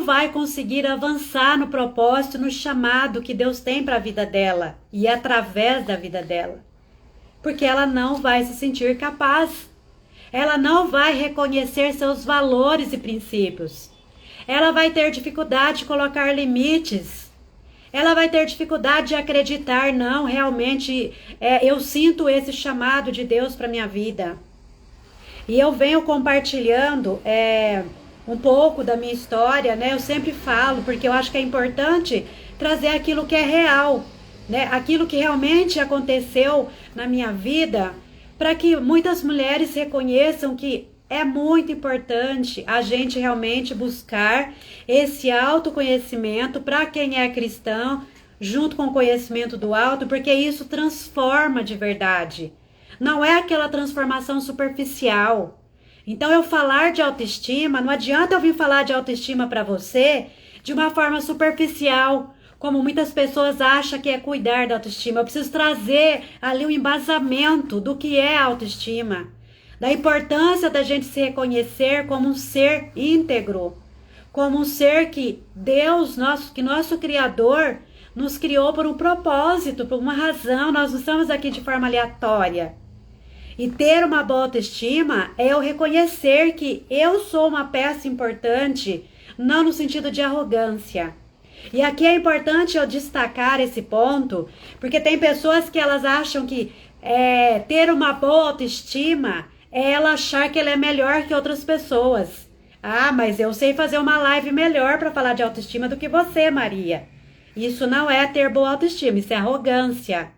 S1: vai conseguir avançar no propósito, no chamado que Deus tem para a vida dela e através da vida dela. Porque ela não vai se sentir capaz. Ela não vai reconhecer seus valores e princípios. Ela vai ter dificuldade de colocar limites. Ela vai ter dificuldade de acreditar, não, realmente eu sinto esse chamado de Deus para minha vida. E eu venho compartilhando um pouco da minha história, né? Eu sempre falo, porque eu acho que é importante trazer aquilo que é real, né? Aquilo que realmente aconteceu na minha vida, para que muitas mulheres reconheçam que é muito importante a gente realmente buscar esse autoconhecimento para quem é cristão, junto com o conhecimento do alto, porque isso transforma de verdade. Não é aquela transformação superficial. Então, eu falar de autoestima, não adianta eu vir falar de autoestima para você de uma forma superficial, como muitas pessoas acham que é cuidar da autoestima. Eu preciso trazer ali o embasamento do que é autoestima, da importância da gente se reconhecer como um ser íntegro, como um ser que Deus, nosso Criador, nos criou por um propósito, por uma razão. Nós não estamos aqui de forma aleatória. E ter uma boa autoestima é eu reconhecer que eu sou uma peça importante, não no sentido de arrogância. E aqui é importante eu destacar esse ponto, porque tem pessoas que elas acham que ter uma boa autoestima é ela achar que ela é melhor que outras pessoas. Ah, mas eu sei fazer uma live melhor para falar de autoestima do que você, Maria. Isso não é ter boa autoestima, isso é arrogância.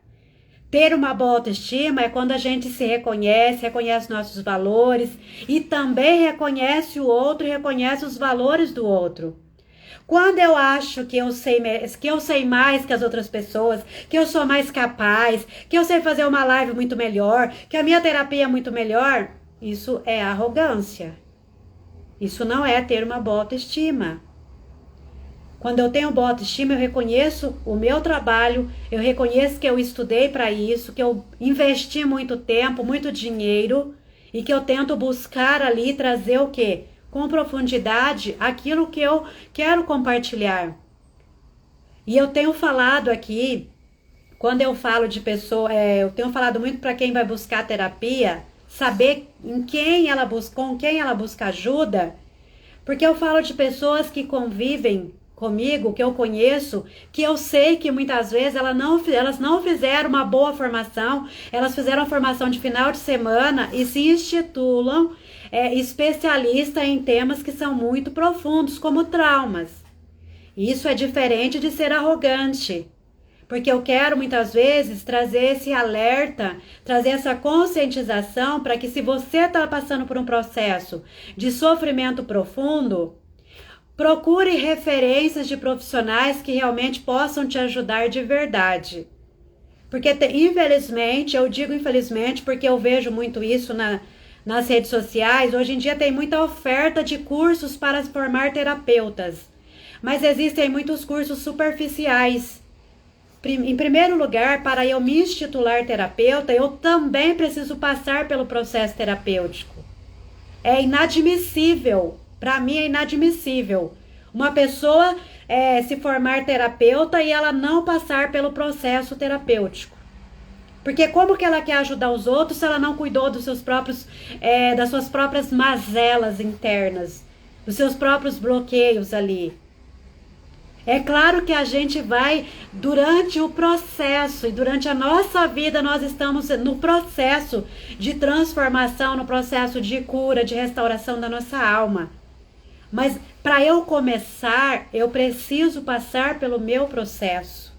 S1: Ter uma boa autoestima é quando a gente se reconhece nossos valores e também reconhece o outro e reconhece os valores do outro. Quando eu acho que eu sei mais que as outras pessoas, que eu sou mais capaz, que eu sei fazer uma live muito melhor, que a minha terapia é muito melhor, isso é arrogância. Isso não é ter uma boa autoestima. Quando eu tenho boa autoestima, eu reconheço o meu trabalho, eu reconheço que eu estudei para isso, que eu investi muito tempo, muito dinheiro e que eu tento buscar ali trazer o quê? Com profundidade aquilo que eu quero compartilhar. E eu tenho falado aqui, quando eu falo de pessoa, eu tenho falado muito para quem vai buscar terapia, saber com quem ela busca ajuda, porque eu falo de pessoas que convivem comigo, que eu conheço, que eu sei que muitas vezes elas não fizeram uma boa formação, elas fizeram a formação de final de semana e se intitulam especialista em temas que são muito profundos, como traumas. Isso é diferente de ser arrogante, porque eu quero muitas vezes trazer esse alerta, trazer essa conscientização para que se você está passando por um processo de sofrimento profundo, procure referências de profissionais que realmente possam te ajudar de verdade. Porque infelizmente, eu digo infelizmente porque eu vejo muito isso nas redes sociais, hoje em dia tem muita oferta de cursos para formar terapeutas, mas existem muitos cursos superficiais. Em primeiro lugar, para eu me intitular terapeuta, eu também preciso passar pelo processo terapêutico. É inadmissível, para mim é inadmissível, uma pessoa se formar terapeuta e ela não passar pelo processo terapêutico. Porque como que ela quer ajudar os outros se ela não cuidou dos seus próprios, das suas próprias mazelas internas, dos seus próprios bloqueios ali? É claro que a gente vai, durante o processo e durante a nossa vida, nós estamos no processo de transformação, no processo de cura, de restauração da nossa alma. Mas para eu começar, eu preciso passar pelo meu processo.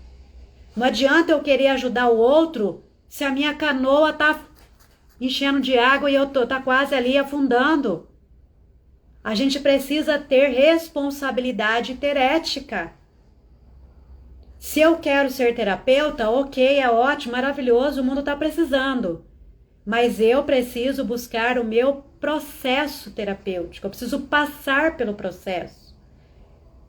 S1: Não adianta eu querer ajudar o outro se a minha canoa está enchendo de água e eu tá quase ali afundando. A gente precisa ter responsabilidade e ter ética. Se eu quero ser terapeuta, ok, é ótimo, maravilhoso, o mundo está precisando. mas eu preciso buscar o meu processo terapêutico, eu preciso passar pelo processo.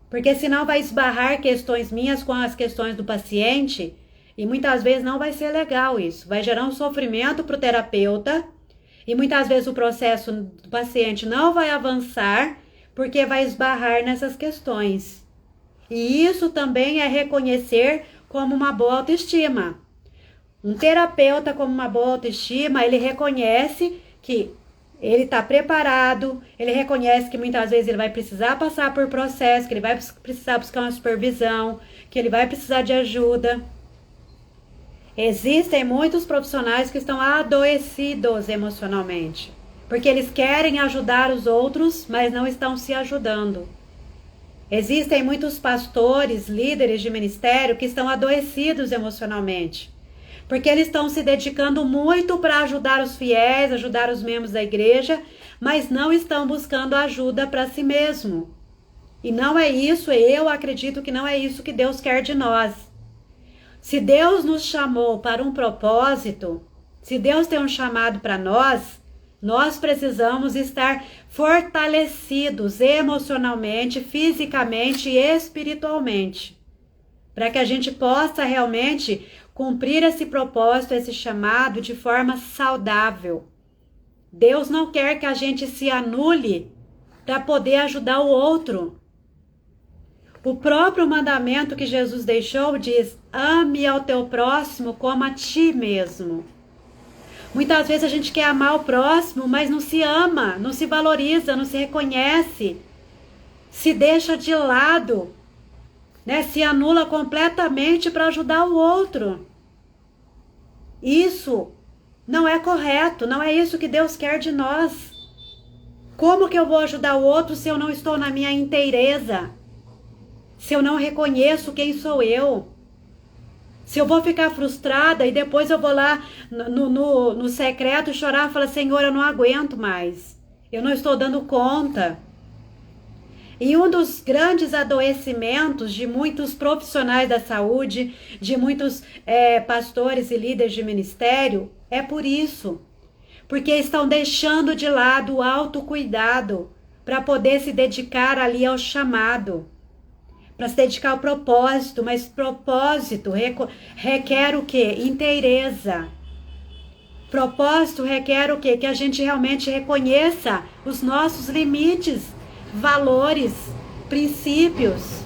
S1: Porque senão vai esbarrar questões minhas com as questões do paciente e muitas vezes não vai ser legal isso. Vai gerar um sofrimento para o terapeuta e muitas vezes o processo do paciente não vai avançar porque vai esbarrar nessas questões. E isso também é reconhecer como uma boa autoestima. Um terapeuta com uma boa autoestima, ele reconhece que ele está preparado, ele reconhece que muitas vezes ele vai precisar passar por processo, que ele vai precisar buscar uma supervisão, que ele vai precisar de ajuda. Existem muitos profissionais que estão adoecidos emocionalmente, porque eles querem ajudar os outros, mas não estão se ajudando. Existem muitos pastores, líderes de ministério que estão adoecidos emocionalmente, porque eles estão se dedicando muito para ajudar os fiéis, ajudar os membros da igreja, mas não estão buscando ajuda para si mesmo. E não é isso, eu acredito que não é isso que Deus quer de nós. Se Deus nos chamou para um propósito, se Deus tem um chamado para nós precisamos estar fortalecidos emocionalmente, fisicamente e espiritualmente, para que a gente possa realmente cumprir esse propósito, esse chamado de forma saudável. Deus não quer que a gente se anule para poder ajudar o outro. O próprio mandamento que Jesus deixou diz: ame ao teu próximo como a ti mesmo. Muitas vezes a gente quer amar o próximo, mas não se ama, não se valoriza, não se reconhece, se deixa de lado, né? Se anula completamente para ajudar o outro. Isso não é correto, não é isso que Deus quer de nós. Como que eu vou ajudar o outro se eu não estou na minha inteireza? Se eu não reconheço quem sou eu? Se eu vou ficar frustrada e depois eu vou lá no secreto chorar e falar: Senhor, eu não aguento mais. Eu não estou dando conta. E um dos grandes adoecimentos de muitos profissionais da saúde, de muitos pastores e líderes de ministério, é por isso. Porque estão deixando de lado o autocuidado para poder se dedicar ali ao chamado. Para se dedicar ao propósito, mas propósito requer o quê? Inteireza. Propósito requer o quê? Que a gente realmente reconheça os nossos limites, valores, princípios.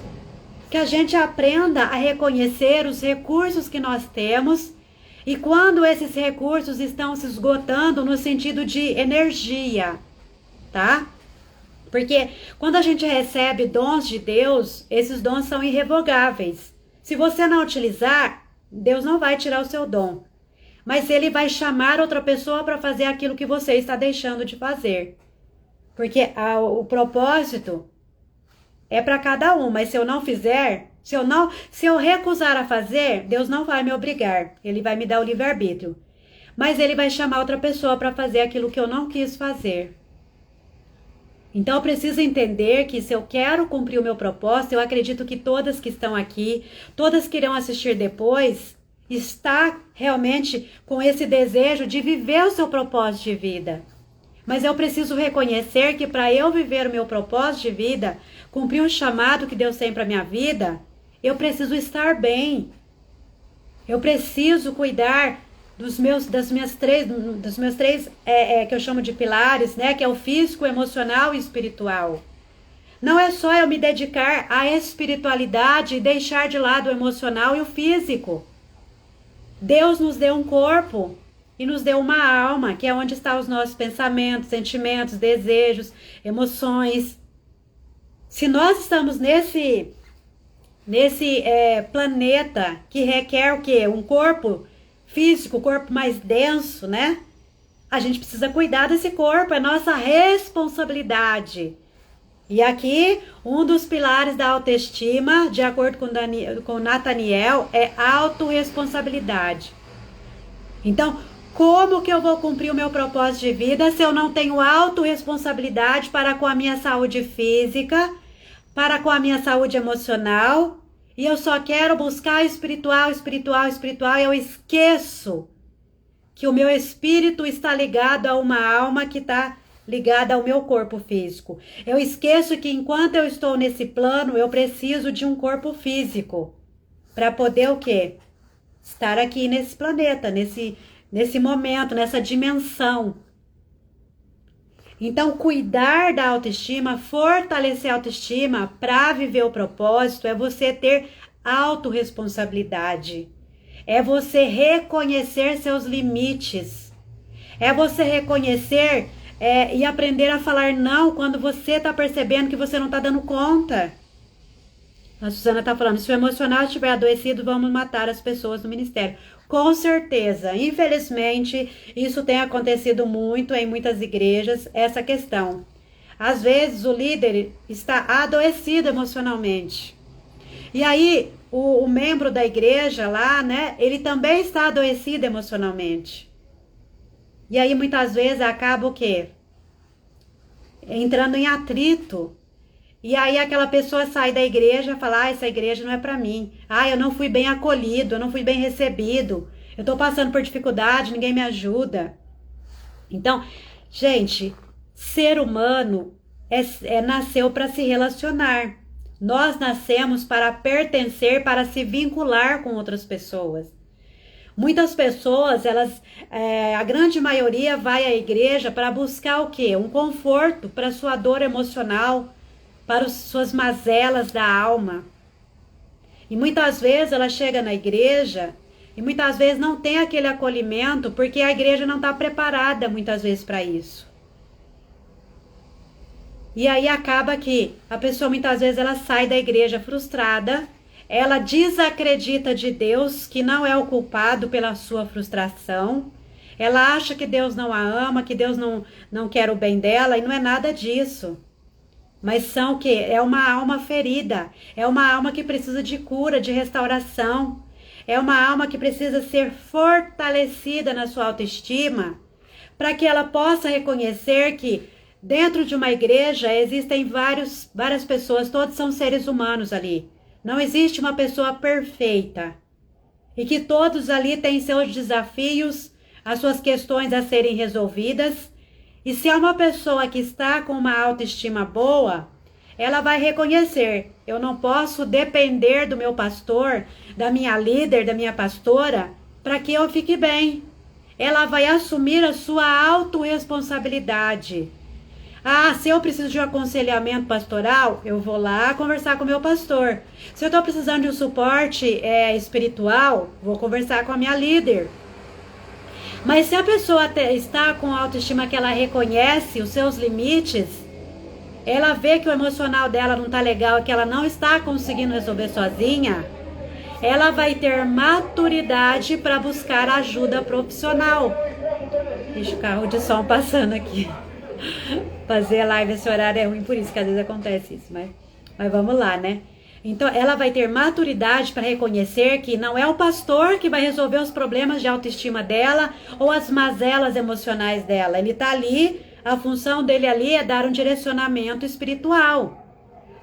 S1: Que a gente aprenda a reconhecer os recursos que nós temos e quando esses recursos estão se esgotando no sentido de energia, tá? Porque quando a gente recebe dons de Deus, esses dons são irrevogáveis. Se você não utilizar, Deus não vai tirar o seu dom. Mas Ele vai chamar outra pessoa para fazer aquilo que você está deixando de fazer. Porque o propósito é para cada um. Mas se eu não fizer, se eu recusar a fazer, Deus não vai me obrigar. Ele vai me dar o livre-arbítrio. Mas Ele vai chamar outra pessoa para fazer aquilo que eu não quis fazer. Então eu preciso entender que se eu quero cumprir o meu propósito, eu acredito que todas que estão aqui, todas que irão assistir depois, está realmente com esse desejo de viver o seu propósito de vida. Mas eu preciso reconhecer que para eu viver o meu propósito de vida, cumprir o chamado que Deus tem para a minha vida, eu preciso estar bem. Eu preciso cuidar dos meus três que eu chamo de pilares, né? Que é o físico, emocional e espiritual. Não é só eu me dedicar à espiritualidade e deixar de lado o emocional e o físico. Deus nos deu um corpo e nos deu uma alma, que é onde estão os nossos pensamentos, sentimentos, desejos, emoções. Se nós estamos nesse planeta que requer o quê? Um corpo físico, corpo mais denso, né? A gente precisa cuidar desse corpo, é nossa responsabilidade. E aqui, um dos pilares da autoestima, de acordo com Nathaniel, é autorresponsabilidade. Então, como que eu vou cumprir o meu propósito de vida se eu não tenho autorresponsabilidade para com a minha saúde física, para com a minha saúde emocional, e eu só quero buscar espiritual, e eu esqueço que o meu espírito está ligado a uma alma que está ligada ao meu corpo físico. Eu esqueço que enquanto eu estou nesse plano, eu preciso de um corpo físico para poder o quê? Estar aqui nesse planeta, nesse momento, nessa dimensão. Então, cuidar da autoestima, fortalecer a autoestima para viver o propósito é você ter autorresponsabilidade. É você reconhecer seus limites. É você reconhecer e aprender a falar não quando você está percebendo que você não está dando conta. A Suzana está falando, se o emocional estiver adoecido, vamos matar as pessoas no ministério. Com certeza, infelizmente, isso tem acontecido muito em muitas igrejas, essa questão. Às vezes o líder está adoecido emocionalmente. E aí, o membro da igreja lá, né, ele também está adoecido emocionalmente. E aí, muitas vezes, acaba o quê? Entrando em atrito. E aí, aquela pessoa sai da igreja e fala, essa igreja não é para mim. Eu não fui bem acolhido, eu não fui bem recebido. Eu tô passando por dificuldade, ninguém me ajuda. Então, gente, ser humano nasceu para se relacionar. Nós nascemos para pertencer, para se vincular com outras pessoas. Muitas pessoas, a grande maioria vai à igreja para buscar o quê? Um conforto para sua dor emocional, para suas mazelas da alma. E muitas vezes ela chega na igreja e muitas vezes não tem aquele acolhimento porque a igreja não está preparada muitas vezes para isso. E aí acaba que a pessoa muitas vezes ela sai da igreja frustrada, ela desacredita de Deus, que não é o culpado pela sua frustração, ela acha que Deus não a ama, que Deus não quer o bem dela, e não é nada disso. Mas são o quê? É uma alma ferida, é uma alma que precisa de cura, de restauração, é uma alma que precisa ser fortalecida na sua autoestima, para que ela possa reconhecer que dentro de uma igreja existem várias pessoas, todos são seres humanos ali. Não existe uma pessoa perfeita. E que todos ali têm seus desafios, as suas questões a serem resolvidas. E se é uma pessoa que está com uma autoestima boa, ela vai reconhecer, eu não posso depender do meu pastor, da minha líder, da minha pastora, para que eu fique bem. Ela vai assumir a sua autorresponsabilidade. Se eu preciso de um aconselhamento pastoral, eu vou lá conversar com o meu pastor. Se eu estou precisando de um suporte espiritual, vou conversar com a minha líder. Mas se a pessoa está com autoestima que ela reconhece os seus limites, ela vê que o emocional dela não está legal, que ela não está conseguindo resolver sozinha, ela vai ter maturidade para buscar ajuda profissional. Deixa o carro de som passando aqui. Fazer live esse horário é ruim, por isso que às vezes acontece isso, mas vamos lá, né? Então ela vai ter maturidade para reconhecer que não é o pastor que vai resolver os problemas de autoestima dela ou as mazelas emocionais dela. Ele tá ali, a função dele ali é dar um direcionamento espiritual.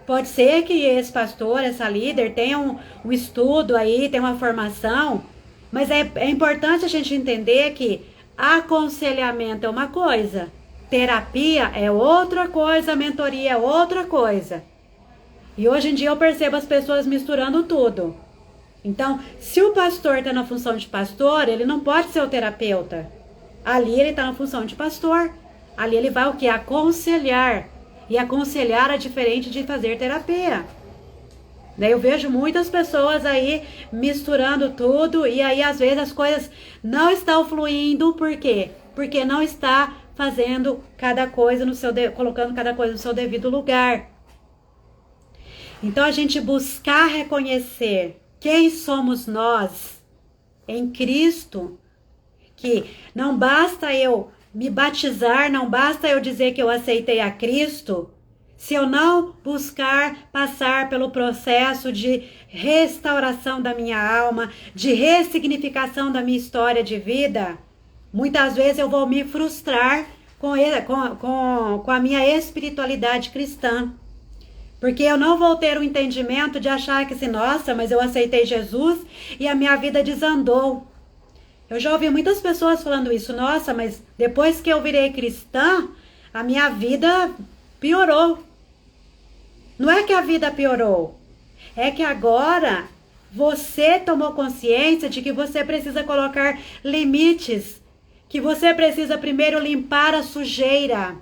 S1: Pode ser que esse pastor, essa líder tenha um estudo aí, tenha uma formação, mas é importante a gente entender que aconselhamento é uma coisa, terapia é outra coisa, mentoria é outra coisa. E hoje em dia eu percebo as pessoas misturando tudo. Então, se o pastor está na função de pastor, ele não pode ser o terapeuta. Ali ele está na função de pastor. Ali ele vai o quê? Aconselhar. E aconselhar é diferente de fazer terapia. Daí eu vejo muitas pessoas aí misturando tudo e aí às vezes as coisas não estão fluindo. Por quê? Porque não está fazendo cada coisa colocando cada coisa no seu devido lugar. Então a gente buscar reconhecer quem somos nós em Cristo, que não basta eu me batizar, não basta eu dizer que eu aceitei a Cristo, se eu não buscar passar pelo processo de restauração da minha alma, de ressignificação da minha história de vida, muitas vezes eu vou me frustrar com a minha espiritualidade cristã. Porque eu não vou ter o entendimento de achar que nossa, mas eu aceitei Jesus e a minha vida desandou. Eu já ouvi muitas pessoas falando isso. Nossa, mas depois que eu virei cristã, a minha vida piorou. Não é que a vida piorou. É que agora você tomou consciência de que você precisa colocar limites. Que você precisa primeiro limpar a sujeira.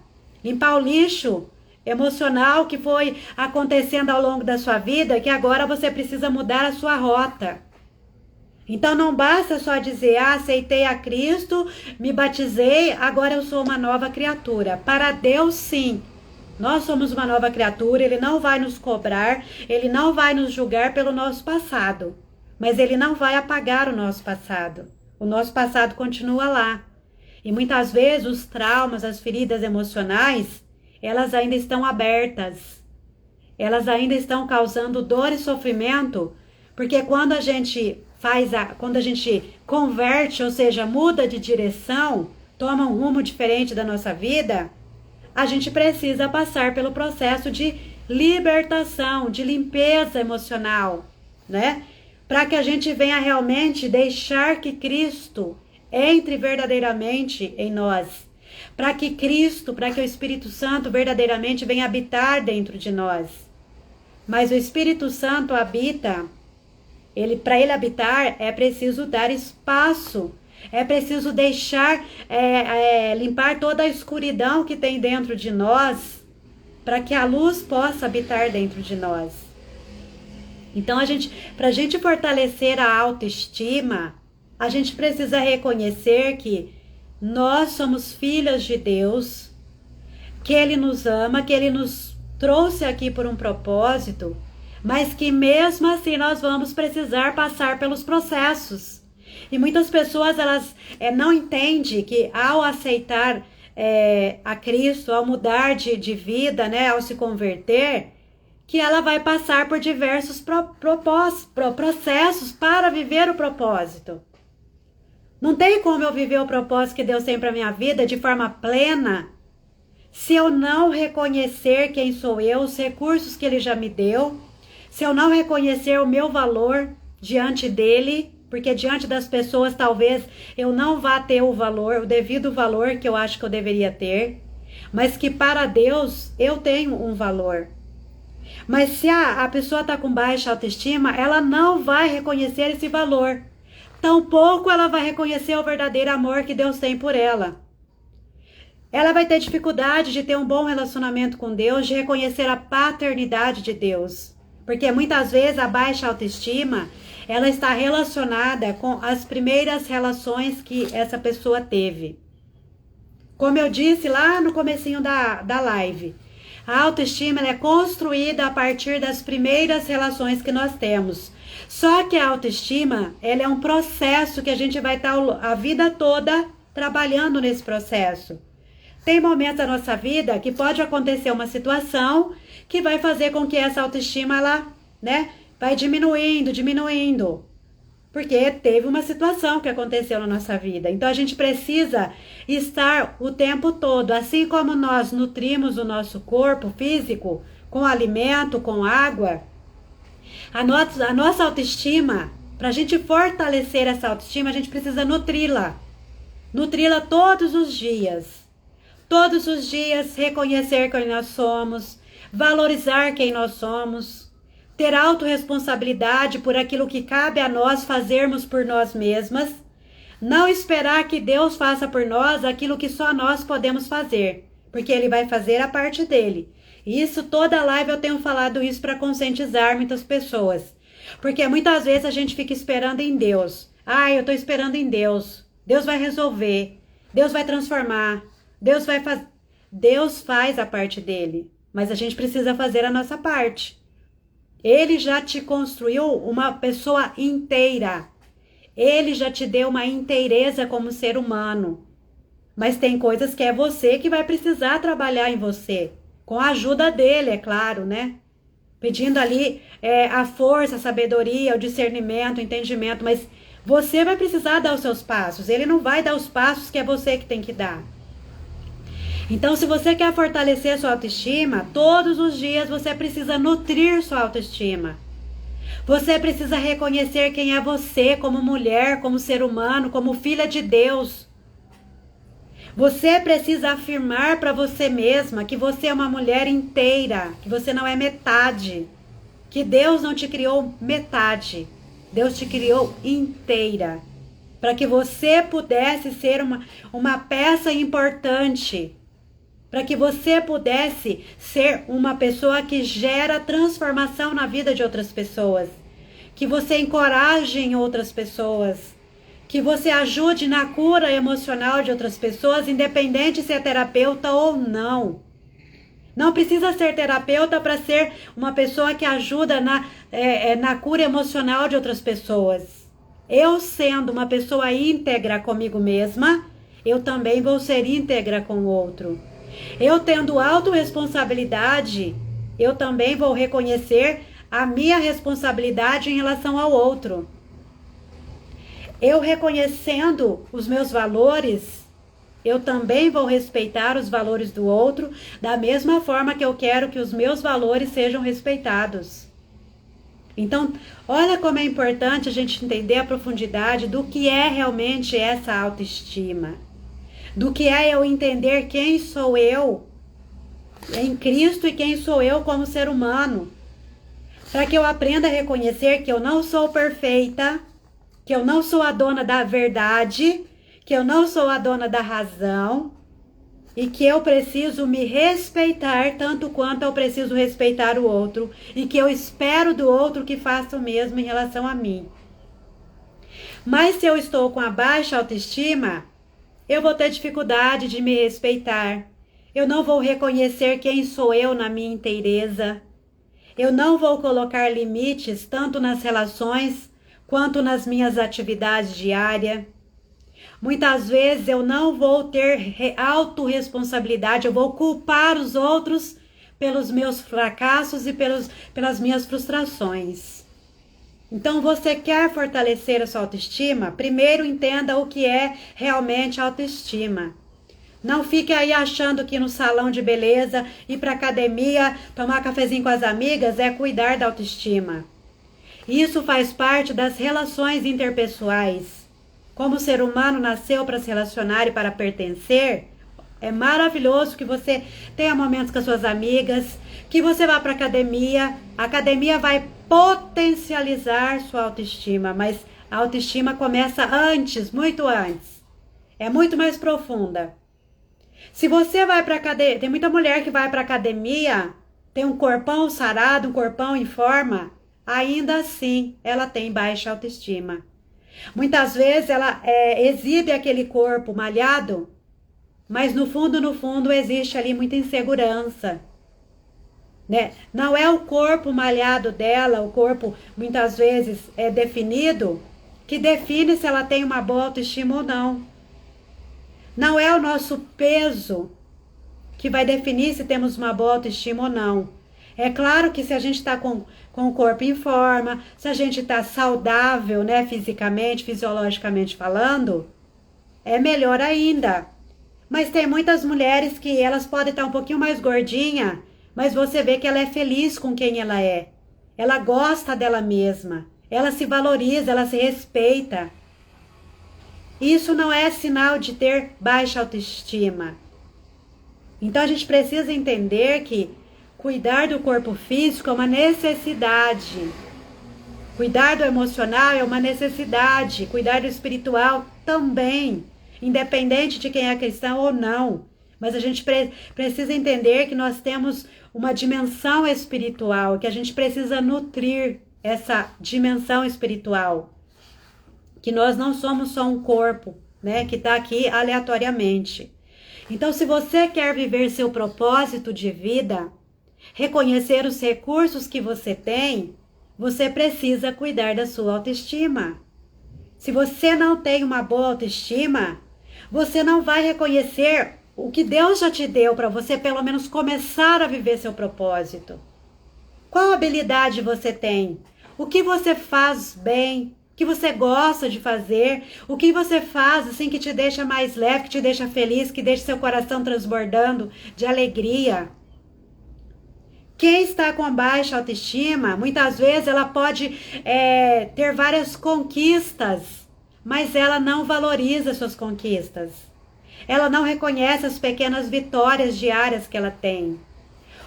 S1: Limpar o lixo emocional que foi acontecendo ao longo da sua vida, que agora você precisa mudar a sua rota. Então não basta só dizer, aceitei a Cristo, me batizei, agora eu sou uma nova criatura. Para Deus, sim, nós somos uma nova criatura, Ele não vai nos cobrar, Ele não vai nos julgar pelo nosso passado, mas Ele não vai apagar o nosso passado. O nosso passado continua lá. E muitas vezes os traumas, as feridas emocionais, elas ainda estão abertas. Elas ainda estão causando dor e sofrimento, porque quando a gente converte, ou seja, muda de direção, toma um rumo diferente da nossa vida, a gente precisa passar pelo processo de libertação, de limpeza emocional, né? Para que a gente venha realmente deixar que Cristo entre verdadeiramente em nós. Para que Cristo, para que o Espírito Santo verdadeiramente venha habitar dentro de nós. Mas o Espírito Santo habita, para ele habitar é preciso dar espaço, é preciso deixar, limpar toda a escuridão que tem dentro de nós, para que a luz possa habitar dentro de nós. Então, para a gente fortalecer a autoestima, a gente precisa reconhecer que nós somos filhas de Deus, que Ele nos ama, que Ele nos trouxe aqui por um propósito, mas que mesmo assim nós vamos precisar passar pelos processos. E muitas pessoas elas não entendem que ao aceitar a Cristo, ao mudar de vida, né, ao se converter, que ela vai passar por diversos processos para viver o propósito. Não tem como eu viver o propósito que Deus tem para minha vida de forma plena se eu não reconhecer quem sou eu, os recursos que Ele já me deu, se eu não reconhecer o meu valor diante dEle, porque diante das pessoas talvez eu não vá ter o valor, o devido valor que eu acho que eu deveria ter, mas que para Deus eu tenho um valor. Mas se a pessoa está com baixa autoestima, ela não vai reconhecer esse valor. Tampouco ela vai reconhecer o verdadeiro amor que Deus tem por ela. Ela vai ter dificuldade de ter um bom relacionamento com Deus, de reconhecer a paternidade de Deus. Porque muitas vezes a baixa autoestima, ela está relacionada com as primeiras relações que essa pessoa teve. Como eu disse lá no comecinho da live, a autoestima ela é construída a partir das primeiras relações que nós temos. Só que a autoestima, ela é um processo que a gente vai estar a vida toda trabalhando nesse processo. Tem momentos da nossa vida que pode acontecer uma situação que vai fazer com que essa autoestima, ela, né, vai diminuindo. Porque teve uma situação que aconteceu na nossa vida. Então a gente precisa estar o tempo todo, assim como nós nutrimos o nosso corpo físico com alimento, com água, a nossa autoestima, para a gente fortalecer essa autoestima, a gente precisa nutri-la. Nutri-la todos os dias. Todos os dias reconhecer quem nós somos, valorizar quem nós somos, ter autorresponsabilidade por aquilo que cabe a nós fazermos por nós mesmas, não esperar que Deus faça por nós aquilo que só nós podemos fazer, porque Ele vai fazer a parte dele. E isso, toda live eu tenho falado isso para conscientizar muitas pessoas, porque muitas vezes a gente fica esperando em Deus. Eu estou esperando em Deus, Deus vai resolver, Deus vai transformar, Deus faz a parte dele, mas a gente precisa fazer a nossa parte. Ele já te construiu uma pessoa inteira. Ele já te deu uma inteireza como ser humano. Mas tem coisas que é você que vai precisar trabalhar em você. Com a ajuda dele, é claro, né? Pedindo ali a força, a sabedoria, o discernimento, o entendimento. Mas você vai precisar dar os seus passos. Ele não vai dar os passos que é você que tem que dar. Então, se você quer fortalecer sua autoestima, todos os dias você precisa nutrir sua autoestima. Você precisa reconhecer quem é você como mulher, como ser humano, como filha de Deus. Você precisa afirmar para você mesma que você é uma mulher inteira, que você não é metade, que Deus não te criou metade, Deus te criou inteira, para que você pudesse ser uma peça importante, para que você pudesse ser uma pessoa que gera transformação na vida de outras pessoas, que você encoraje outras pessoas, que você ajude na cura emocional de outras pessoas, independente se é terapeuta ou não. Não precisa ser terapeuta para ser uma pessoa que ajuda na cura emocional de outras pessoas. Eu sendo uma pessoa íntegra comigo mesma, eu também vou ser íntegra com o outro. Eu tendo autorresponsabilidade, eu também vou reconhecer a minha responsabilidade em relação ao outro. Eu reconhecendo os meus valores, eu também vou respeitar os valores do outro, da mesma forma que eu quero que os meus valores sejam respeitados. Então, olha como é importante a gente entender a profundidade do que é realmente essa autoestima. Do que é eu entender quem sou eu em Cristo e quem sou eu como ser humano. Para que eu aprenda a reconhecer que eu não sou perfeita, que eu não sou a dona da verdade, que eu não sou a dona da razão e que eu preciso me respeitar tanto quanto eu preciso respeitar o outro e que eu espero do outro que faça o mesmo em relação a mim. Mas se eu estou com a baixa autoestima, eu vou ter dificuldade de me respeitar. Eu não vou reconhecer quem sou eu na minha inteireza. Eu não vou colocar limites tanto nas relações quanto nas minhas atividades diárias. Muitas vezes eu não vou ter autorresponsabilidade, eu vou culpar os outros pelos meus fracassos e pelas minhas frustrações. Então, você quer fortalecer a sua autoestima? Primeiro entenda o que é realmente autoestima. Não fique aí achando que no salão de beleza, ir para academia, tomar cafezinho com as amigas é cuidar da autoestima. Isso faz parte das relações interpessoais. Como o ser humano nasceu para se relacionar e para pertencer, é maravilhoso que você tenha momentos com as suas amigas, que você vá para academia. A academia vai potencializar sua autoestima, mas a autoestima começa antes, muito antes. É muito mais profunda. Se você vai para academia, tem muita mulher que vai para academia, tem um corpão sarado, um corpão em forma, ainda assim ela tem baixa autoestima. Muitas vezes ela exibe aquele corpo malhado, mas no fundo existe ali muita insegurança, né? Não é o corpo malhado dela, o corpo muitas vezes é definido, que define se ela tem uma boa autoestima ou não. Não é o nosso peso que vai definir se temos uma boa autoestima ou não. É claro que se a gente está com o corpo em forma, se a gente está saudável, né, fisicamente, fisiologicamente falando, é melhor ainda. Mas tem muitas mulheres que elas podem estar um pouquinho mais gordinha, mas você vê que ela é feliz com quem ela é. Ela gosta dela mesma, ela se valoriza, ela se respeita. Isso não é sinal de ter baixa autoestima. Então a gente precisa entender que cuidar do corpo físico é uma necessidade. Cuidar do emocional é uma necessidade. Cuidar do espiritual também. Independente de quem é cristão ou não. Mas a gente precisa entender que nós temos uma dimensão espiritual, que a gente precisa nutrir essa dimensão espiritual. Que nós não somos só um corpo, né, que está aqui aleatoriamente. Então, se você quer viver seu propósito de vida, reconhecer os recursos que você tem, você precisa cuidar da sua autoestima. Se você não tem uma boa autoestima, você não vai reconhecer o que Deus já te deu para você pelo menos começar a viver seu propósito. Qual habilidade você tem? O que você faz bem? O que você gosta de fazer? O que você faz assim que te deixa mais leve, que te deixa feliz, que deixa seu coração transbordando de alegria? Quem está com baixa autoestima, muitas vezes ela pode ter várias conquistas, mas ela não valoriza suas conquistas. Ela não reconhece as pequenas vitórias diárias que ela tem.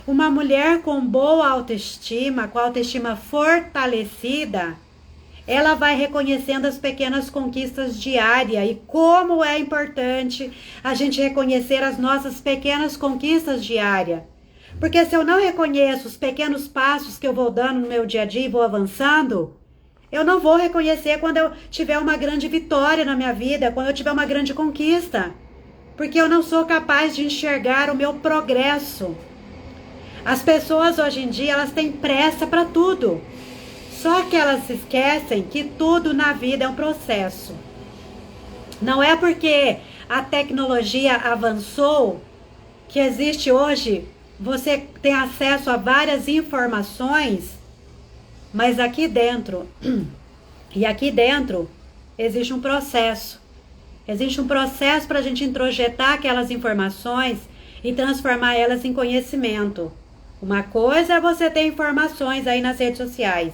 S1: Uma mulher com boa autoestima, com a autoestima fortalecida, ela vai reconhecendo as pequenas conquistas diárias e como é importante a gente reconhecer as nossas pequenas conquistas diárias. Porque se eu não reconheço os pequenos passos que eu vou dando no meu dia a dia e vou avançando, eu não vou reconhecer quando eu tiver uma grande vitória na minha vida, quando eu tiver uma grande conquista. Porque eu não sou capaz de enxergar o meu progresso. As pessoas hoje em dia, elas têm pressa para tudo. Só que elas se esquecem que tudo na vida é um processo. Não é porque a tecnologia avançou que existe hoje, você tem acesso a várias informações, mas aqui dentro existe um processo. Existe um processo para a gente introjetar aquelas informações e transformar elas em conhecimento. Uma coisa é você ter informações aí nas redes sociais.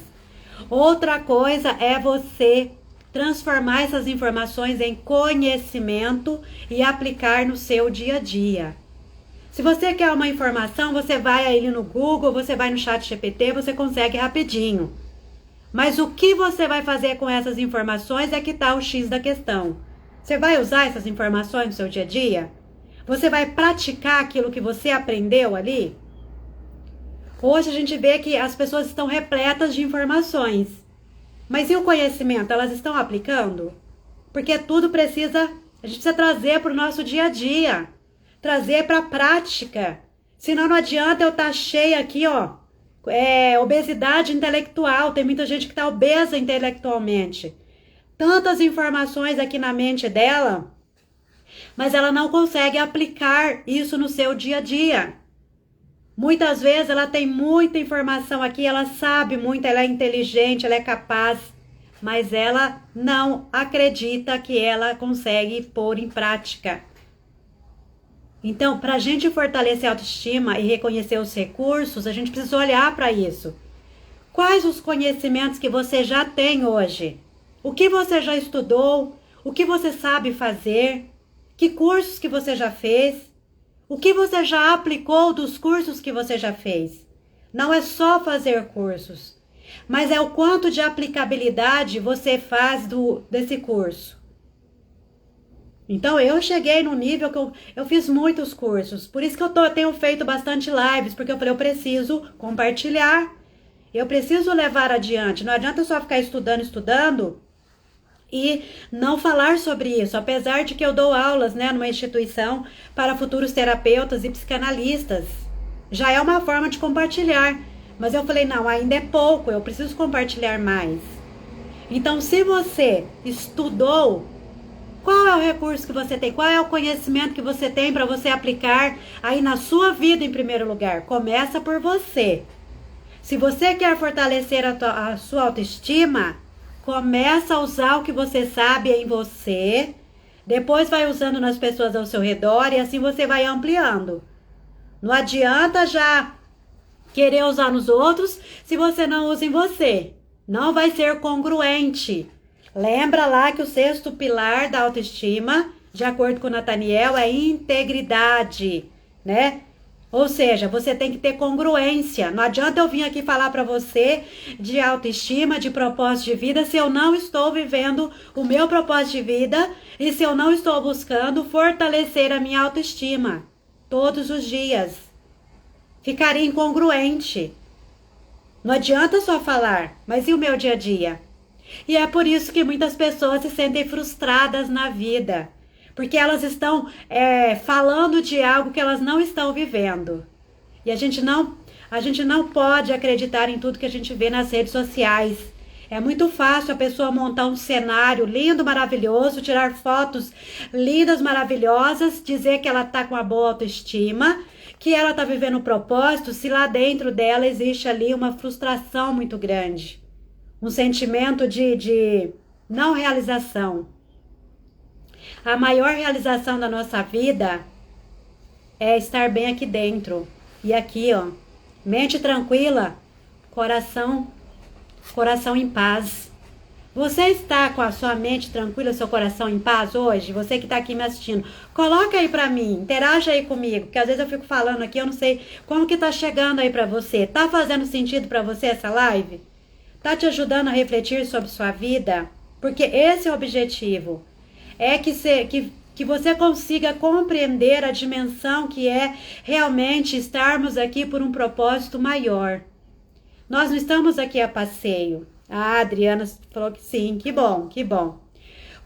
S1: Outra coisa é você transformar essas informações em conhecimento e aplicar no seu dia a dia. Se você quer uma informação, você vai aí no Google, você vai no ChatGPT, você consegue rapidinho. Mas o que você vai fazer com essas informações é que está o X da questão. Você vai usar essas informações no seu dia a dia? Você vai praticar aquilo que você aprendeu ali? Hoje a gente vê que as pessoas estão repletas de informações. Mas e o conhecimento? Elas estão aplicando? Porque tudo a gente precisa trazer para o nosso dia a dia. Trazer para a prática. Senão não adianta eu estar cheia aqui, ó. Obesidade intelectual. Tem muita gente que está obesa intelectualmente. Tantas informações aqui na mente dela, mas ela não consegue aplicar isso no seu dia a dia. Muitas vezes ela tem muita informação aqui, ela sabe muito, ela é inteligente, ela é capaz, mas ela não acredita que ela consegue pôr em prática. Então, para a gente fortalecer a autoestima e reconhecer os recursos, a gente precisa olhar para isso. Quais os conhecimentos que você já tem hoje? O que você já estudou? O que você sabe fazer? Que cursos que você já fez? O que você já aplicou dos cursos que você já fez? Não é só fazer cursos, mas é o quanto de aplicabilidade você faz desse curso. Então, eu cheguei no nível que eu fiz muitos cursos. Por isso que eu tenho feito bastante lives, porque eu falei, eu preciso compartilhar. Eu preciso levar adiante. Não adianta só ficar estudando e não falar sobre isso, apesar de que eu dou aulas, né, numa instituição para futuros terapeutas e psicanalistas. Já é uma forma de compartilhar, mas eu falei, não, ainda é pouco, eu preciso compartilhar mais. Então, se você estudou, qual é o recurso que você tem? Qual é o conhecimento que você tem para você aplicar aí na sua vida em primeiro lugar? Começa por você. Se você quer fortalecer a sua autoestima, começa a usar o que você sabe em você, depois vai usando nas pessoas ao seu redor e assim você vai ampliando. Não adianta já querer usar nos outros se você não usa em você. Não vai ser congruente. Lembra lá que o sexto pilar da autoestima, de acordo com o Nathaniel, é integridade, né? Ou seja, você tem que ter congruência. Não adianta eu vir aqui falar para você de autoestima, de propósito de vida, se eu não estou vivendo o meu propósito de vida e se eu não estou buscando fortalecer a minha autoestima todos os dias. Ficaria incongruente. Não adianta só falar, mas e o meu dia a dia? E é por isso que muitas pessoas se sentem frustradas na vida. Porque elas estão falando de algo que elas não estão vivendo. E a gente não pode acreditar em tudo que a gente vê nas redes sociais. É muito fácil a pessoa montar um cenário lindo, maravilhoso, tirar fotos lindas, maravilhosas, dizer que ela está com a boa autoestima, que ela está vivendo um propósito, se lá dentro dela existe ali uma frustração muito grande. Um sentimento de não realização. A maior realização da nossa vida é estar bem aqui dentro. E aqui, ó, Mente tranquila, coração em paz. Você está com a sua mente tranquila, seu coração em paz hoje? Você que está aqui me assistindo, coloca aí pra mim, interaja aí comigo, porque às vezes eu fico falando aqui, eu não sei como que tá chegando aí pra você. Tá fazendo sentido pra você essa live? Tá te ajudando a refletir sobre sua vida? Porque esse é o objetivo. É que você consiga compreender a dimensão que é realmente estarmos aqui por um propósito maior. Nós não estamos aqui a passeio. A Adriana falou que sim, que bom, que bom.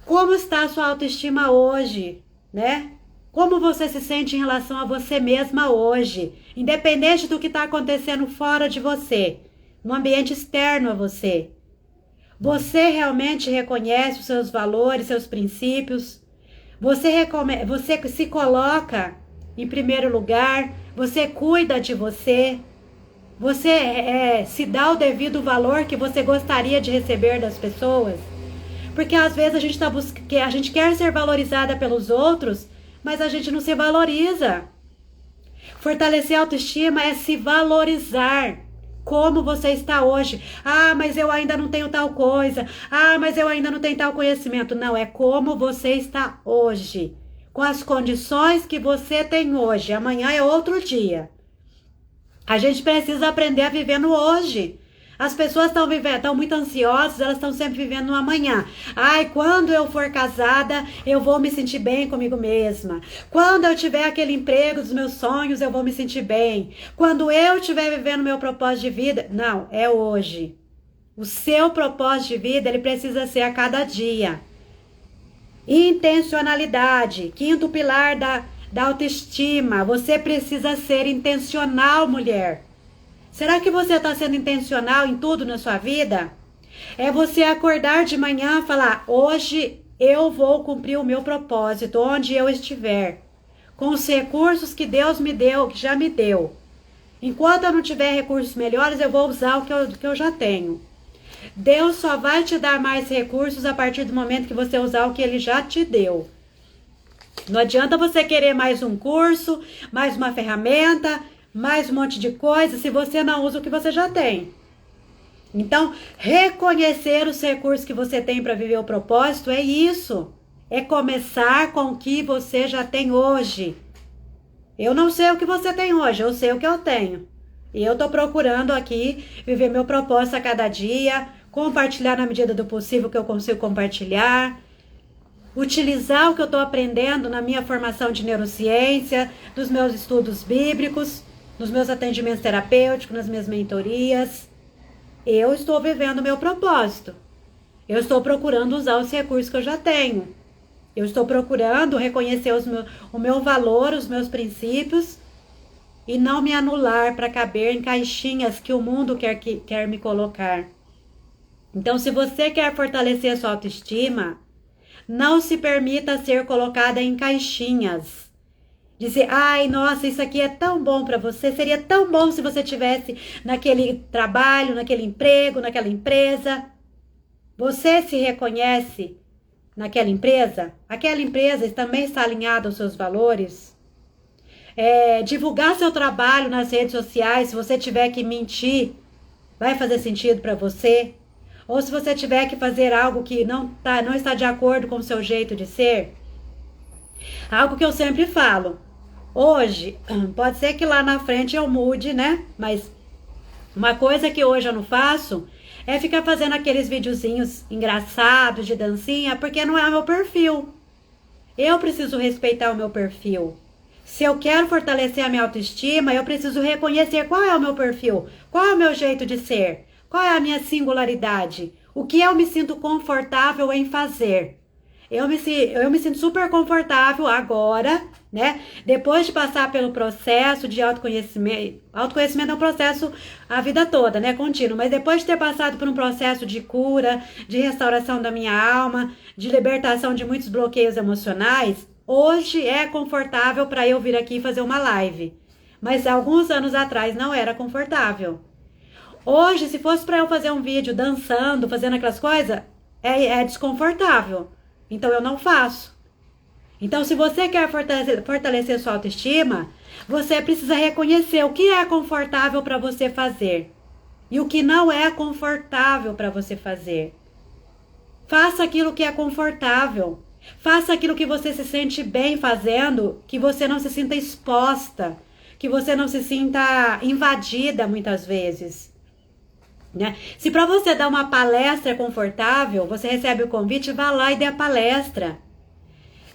S1: Como está a sua autoestima hoje, né? Como você se sente em relação a você mesma hoje, independente do que está acontecendo fora de você, no ambiente externo a você. Você realmente reconhece os seus valores, seus princípios? Você se coloca em primeiro lugar? Você cuida de você? Você se dá o devido valor que você gostaria de receber das pessoas? Porque às vezes a gente quer ser valorizada pelos outros, mas a gente não se valoriza. Fortalecer a autoestima é se valorizar. Como você está hoje? Ah, mas eu ainda não tenho tal coisa. Ah, mas eu ainda não tenho tal conhecimento. Não, é como você está hoje. Com as condições que você tem hoje. Amanhã é outro dia. A gente precisa aprender a viver no hoje. As pessoas estão muito ansiosas, elas estão sempre vivendo no amanhã. Ai, quando eu for casada, eu vou me sentir bem comigo mesma. Quando eu tiver aquele emprego dos meus sonhos, eu vou me sentir bem. Quando eu estiver vivendo meu propósito de vida... Não, é hoje. O seu propósito de vida, ele precisa ser a cada dia. Intencionalidade, quinto pilar da autoestima. Você precisa ser intencional, mulher. Será que você está sendo intencional em tudo na sua vida? É você acordar de manhã e falar, hoje eu vou cumprir o meu propósito, onde eu estiver, com os recursos que Deus me deu, que já me deu. Enquanto eu não tiver recursos melhores, eu vou usar o que eu já tenho. Deus só vai te dar mais recursos a partir do momento que você usar o que Ele já te deu. Não adianta você querer mais um curso, mais uma ferramenta, mais um monte de coisa, se você não usa o que você já tem. Então, reconhecer os recursos que você tem para viver o propósito é isso. É começar com o que você já tem hoje. Eu não sei o que você tem hoje, eu sei o que eu tenho. E eu estou procurando aqui viver meu propósito a cada dia, compartilhar na medida do possível que eu consigo compartilhar, utilizar o que eu estou aprendendo na minha formação de neurociência, dos meus estudos bíblicos, nos meus atendimentos terapêuticos, nas minhas mentorias. Eu estou vivendo o meu propósito. Eu estou procurando usar os recursos que eu já tenho. Eu estou procurando reconhecer o meu valor, os meus princípios e não me anular para caber em caixinhas que o mundo quer me colocar. Então, se você quer fortalecer a sua autoestima, não se permita ser colocada em caixinhas. Dizer, ai, nossa, isso aqui é tão bom para você, seria tão bom se você tivesse naquele trabalho, naquele emprego, naquela empresa. Você se reconhece naquela empresa? Aquela empresa também está alinhada aos seus valores? Divulgar seu trabalho nas redes sociais, se você tiver que mentir, vai fazer sentido para você? Ou se você tiver que fazer algo que não está de acordo com o seu jeito de ser? Algo que eu sempre falo. Hoje, pode ser que lá na frente eu mude, né? Mas uma coisa que hoje eu não faço é ficar fazendo aqueles videozinhos engraçados de dancinha, porque não é o meu perfil. Eu preciso respeitar o meu perfil. Se eu quero fortalecer a minha autoestima, eu preciso reconhecer qual é o meu perfil, qual é o meu jeito de ser, qual é a minha singularidade, o que eu me sinto confortável em fazer. Eu me sinto super confortável agora, né? Depois de passar pelo processo de autoconhecimento. Autoconhecimento é um processo a vida toda, né? Contínuo. Mas depois de ter passado por um processo de cura, de restauração da minha alma, de libertação de muitos bloqueios emocionais, hoje é confortável para eu vir aqui fazer uma live. Mas alguns anos atrás não era confortável. Hoje, se fosse para eu fazer um vídeo dançando, fazendo aquelas coisas, é desconfortável. Então eu não faço. Então, se você quer fortalecer sua autoestima, você precisa reconhecer o que é confortável para você fazer e o que não é confortável para você fazer. Faça aquilo que é confortável. Faça aquilo que você se sente bem fazendo, que você não se sinta exposta, que você não se sinta invadida muitas vezes. Né? Se para você dar uma palestra confortável, você recebe o convite, vá lá e dê a palestra.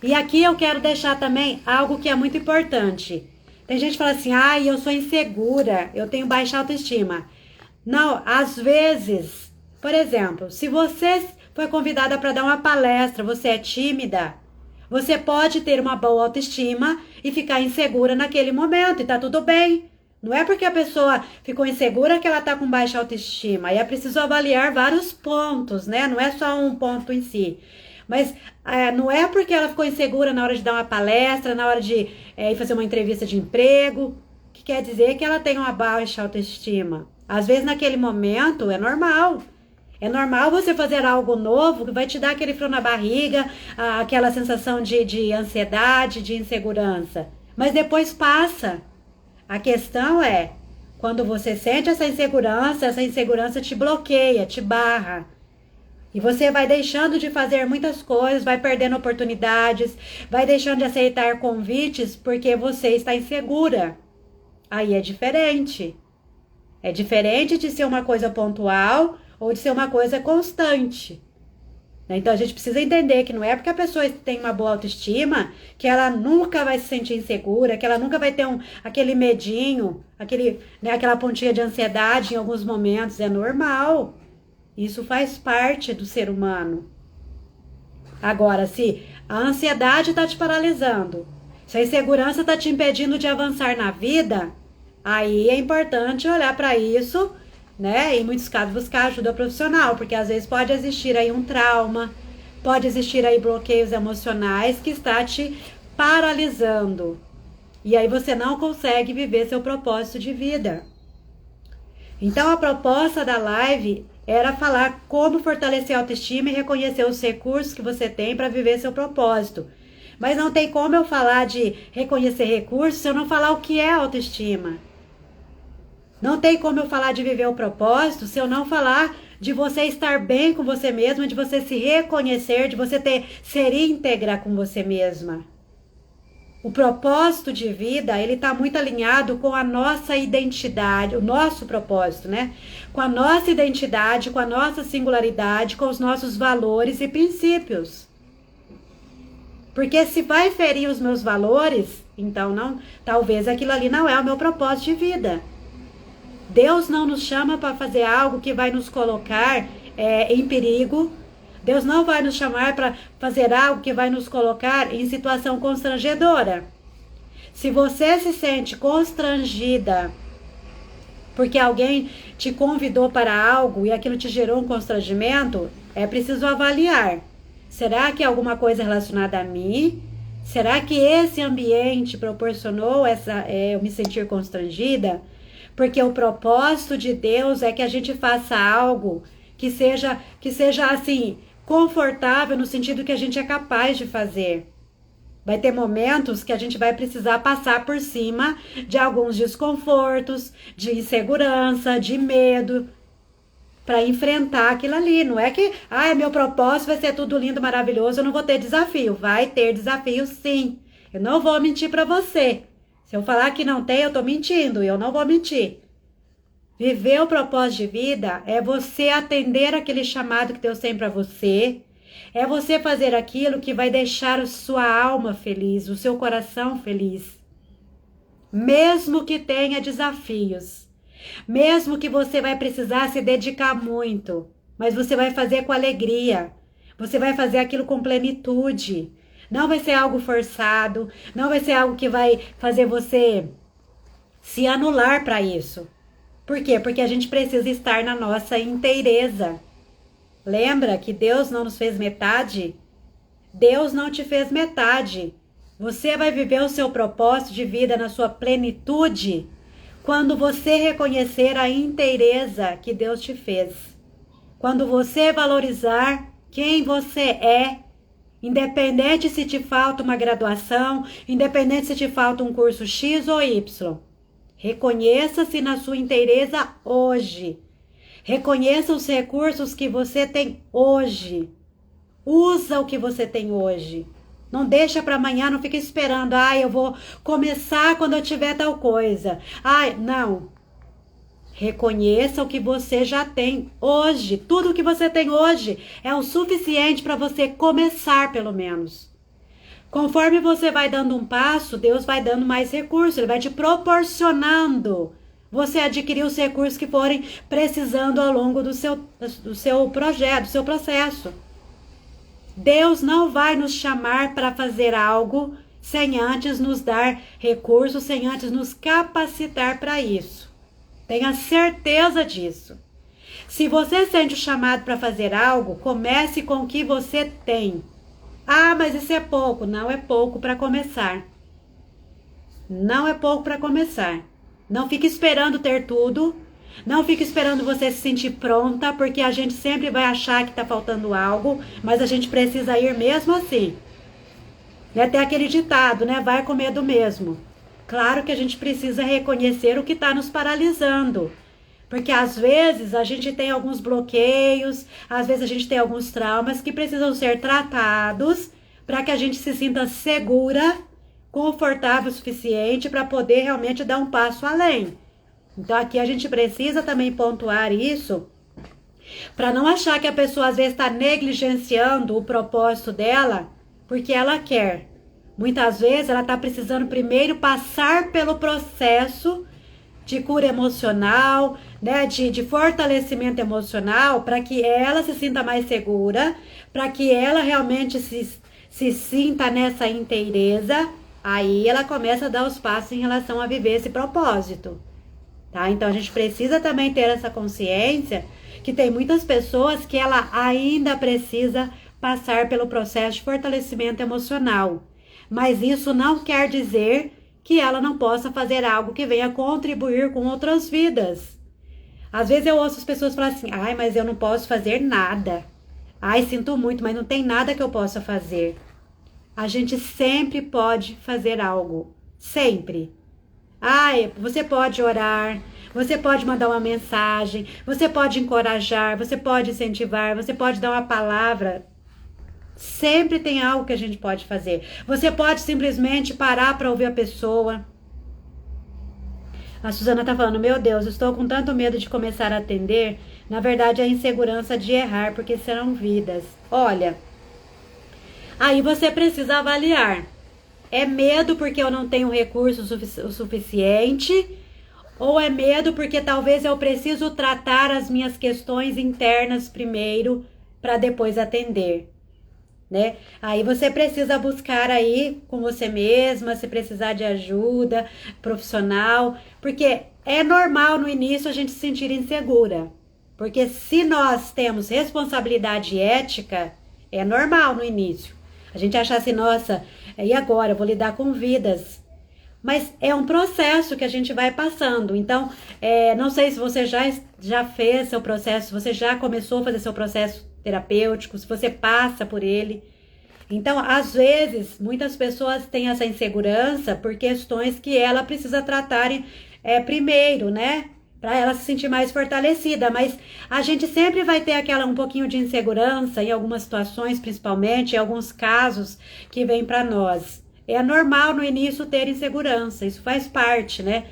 S1: E aqui eu quero deixar também algo que é muito importante. Tem gente que fala assim, eu sou insegura, eu tenho baixa autoestima. Não, às vezes, por exemplo, se você foi convidada para dar uma palestra, você é tímida, você pode ter uma boa autoestima e ficar insegura naquele momento, e tá tudo bem. Não é porque a pessoa ficou insegura que ela tá com baixa autoestima. E é preciso avaliar vários pontos, né? Não é só um ponto em si. Mas não é porque ela ficou insegura na hora de dar uma palestra, na hora de ir fazer uma entrevista de emprego, que quer dizer que ela tem uma baixa autoestima. Às vezes, naquele momento, é normal. É normal você fazer algo novo que vai te dar aquele frio na barriga, aquela sensação de ansiedade, de insegurança. Mas depois passa. A questão é, quando você sente essa insegurança te bloqueia, te barra. E você vai deixando de fazer muitas coisas, vai perdendo oportunidades, vai deixando de aceitar convites porque você está insegura. Aí é diferente. É diferente de ser uma coisa pontual ou de ser uma coisa constante. Então a gente precisa entender que não é porque a pessoa tem uma boa autoestima que ela nunca vai se sentir insegura, que ela nunca vai ter aquele medinho, aquela pontinha de ansiedade em alguns momentos. É normal. Isso faz parte do ser humano. Agora, se a ansiedade está te paralisando, se a insegurança está te impedindo de avançar na vida, aí é importante olhar para isso, né? Em muitos casos buscar ajuda profissional, porque às vezes pode existir aí um trauma, pode existir aí bloqueios emocionais que está te paralisando. E aí você não consegue viver seu propósito de vida. Então a proposta da live era falar como fortalecer a autoestima e reconhecer os recursos que você tem para viver seu propósito. Mas não tem como eu falar de reconhecer recursos se eu não falar o que é autoestima. Não tem como eu falar de viver o propósito se eu não falar de você estar bem com você mesma, de você se reconhecer, de você ser íntegra com você mesma. O propósito de vida, ele está muito alinhado com a nossa identidade, o nosso propósito, né? Com a nossa identidade, com a nossa singularidade, com os nossos valores e princípios. Porque se vai ferir os meus valores, então não, talvez aquilo ali não é o meu propósito de vida. Deus não nos chama para fazer algo que vai nos colocar em perigo. Deus não vai nos chamar para fazer algo que vai nos colocar em situação constrangedora. Se você se sente constrangida porque alguém te convidou para algo e aquilo te gerou um constrangimento, é preciso avaliar. Será que é alguma coisa relacionada a mim? Será que esse ambiente proporcionou eu me sentir constrangida? Porque o propósito de Deus é que a gente faça algo que seja assim, confortável no sentido que a gente é capaz de fazer. Vai ter momentos que a gente vai precisar passar por cima de alguns desconfortos, de insegurança, de medo, para enfrentar aquilo ali. Não é que, meu propósito vai ser tudo lindo, maravilhoso, eu não vou ter desafio. Vai ter desafio sim. Eu não vou mentir para você. Se eu falar que não tem, eu tô mentindo, e eu não vou mentir. Viver o propósito de vida é você atender aquele chamado que Deus tem para você, é você fazer aquilo que vai deixar a sua alma feliz, o seu coração feliz. Mesmo que tenha desafios, mesmo que você vai precisar se dedicar muito, mas você vai fazer com alegria, você vai fazer aquilo com plenitude. Não vai ser algo forçado, não vai ser algo que vai fazer você se anular para isso. Por quê? Porque a gente precisa estar na nossa inteireza. Lembra que Deus não nos fez metade? Deus não te fez metade. Você vai viver o seu propósito de vida na sua plenitude quando você reconhecer a inteireza que Deus te fez. Quando você valorizar quem você é Independente se te falta uma graduação, independente se te falta um curso X ou Y. Reconheça-se na sua inteireza hoje. Reconheça os recursos que você tem hoje. Usa o que você tem hoje. Não deixa para amanhã, não fica esperando. Eu vou começar quando eu tiver tal coisa. Não. Reconheça o que você já tem hoje. Tudo o que você tem hoje é o suficiente para você começar, pelo menos. Conforme você vai dando um passo, Deus vai dando mais recursos. Ele vai te proporcionando você adquirir os recursos que forem precisando ao longo do seu projeto, do seu processo. Deus não vai nos chamar para fazer algo sem antes nos dar recursos, sem antes nos capacitar para isso. Tenha certeza disso. Se você sente o chamado para fazer algo, comece com o que você tem. Mas isso é pouco. Não é pouco para começar. Não é pouco para começar. Não fique esperando ter tudo. Não fique esperando você se sentir pronta, porque a gente sempre vai achar que está faltando algo, mas a gente precisa ir mesmo assim. Tem aquele ditado, né? Vai com medo mesmo. Claro que a gente precisa reconhecer o que está nos paralisando. Porque às vezes a gente tem alguns bloqueios, às vezes a gente tem alguns traumas que precisam ser tratados para que a gente se sinta segura, confortável o suficiente para poder realmente dar um passo além. Então aqui a gente precisa também pontuar isso para não achar que a pessoa às vezes está negligenciando o propósito dela porque ela quer. Muitas vezes ela está precisando primeiro passar pelo processo de cura emocional, né, de fortalecimento emocional, para que ela se sinta mais segura, para que ela realmente se sinta nessa inteireza. Aí ela começa a dar os passos em relação a viver esse propósito. Tá? Então a gente precisa também ter essa consciência que tem muitas pessoas que ela ainda precisa passar pelo processo de fortalecimento emocional. Mas isso não quer dizer que ela não possa fazer algo que venha contribuir com outras vidas. Às vezes eu ouço as pessoas falar assim, mas eu não posso fazer nada. Sinto muito, mas não tem nada que eu possa fazer. A gente sempre pode fazer algo. Sempre. Você pode orar, você pode mandar uma mensagem, você pode encorajar, você pode incentivar, você pode dar uma palavra. Sempre tem algo que a gente pode fazer. Você pode simplesmente parar para ouvir a pessoa. A Suzana tá falando, meu Deus, estou com tanto medo de começar a atender. Na verdade, é a insegurança de errar, porque serão vidas. Olha, aí você precisa avaliar. É medo porque eu não tenho recurso o suficiente? Ou é medo porque talvez eu preciso tratar as minhas questões internas primeiro para depois atender? Né? Aí você precisa buscar aí com você mesma, se precisar de ajuda profissional, porque é normal no início a gente se sentir insegura, porque se nós temos responsabilidade ética, é normal no início a gente achar assim, nossa, e agora eu vou lidar com vidas, mas é um processo que a gente vai passando. Então, não sei se você já fez seu processo, se você já começou a fazer seu processo terapêutico, se você passa por ele. Então, às vezes, muitas pessoas têm essa insegurança por questões que ela precisa tratar primeiro, né? Para ela se sentir mais fortalecida. Mas a gente sempre vai ter um pouquinho de insegurança em algumas situações, principalmente em alguns casos que vêm para nós. É normal no início ter insegurança, isso faz parte, né?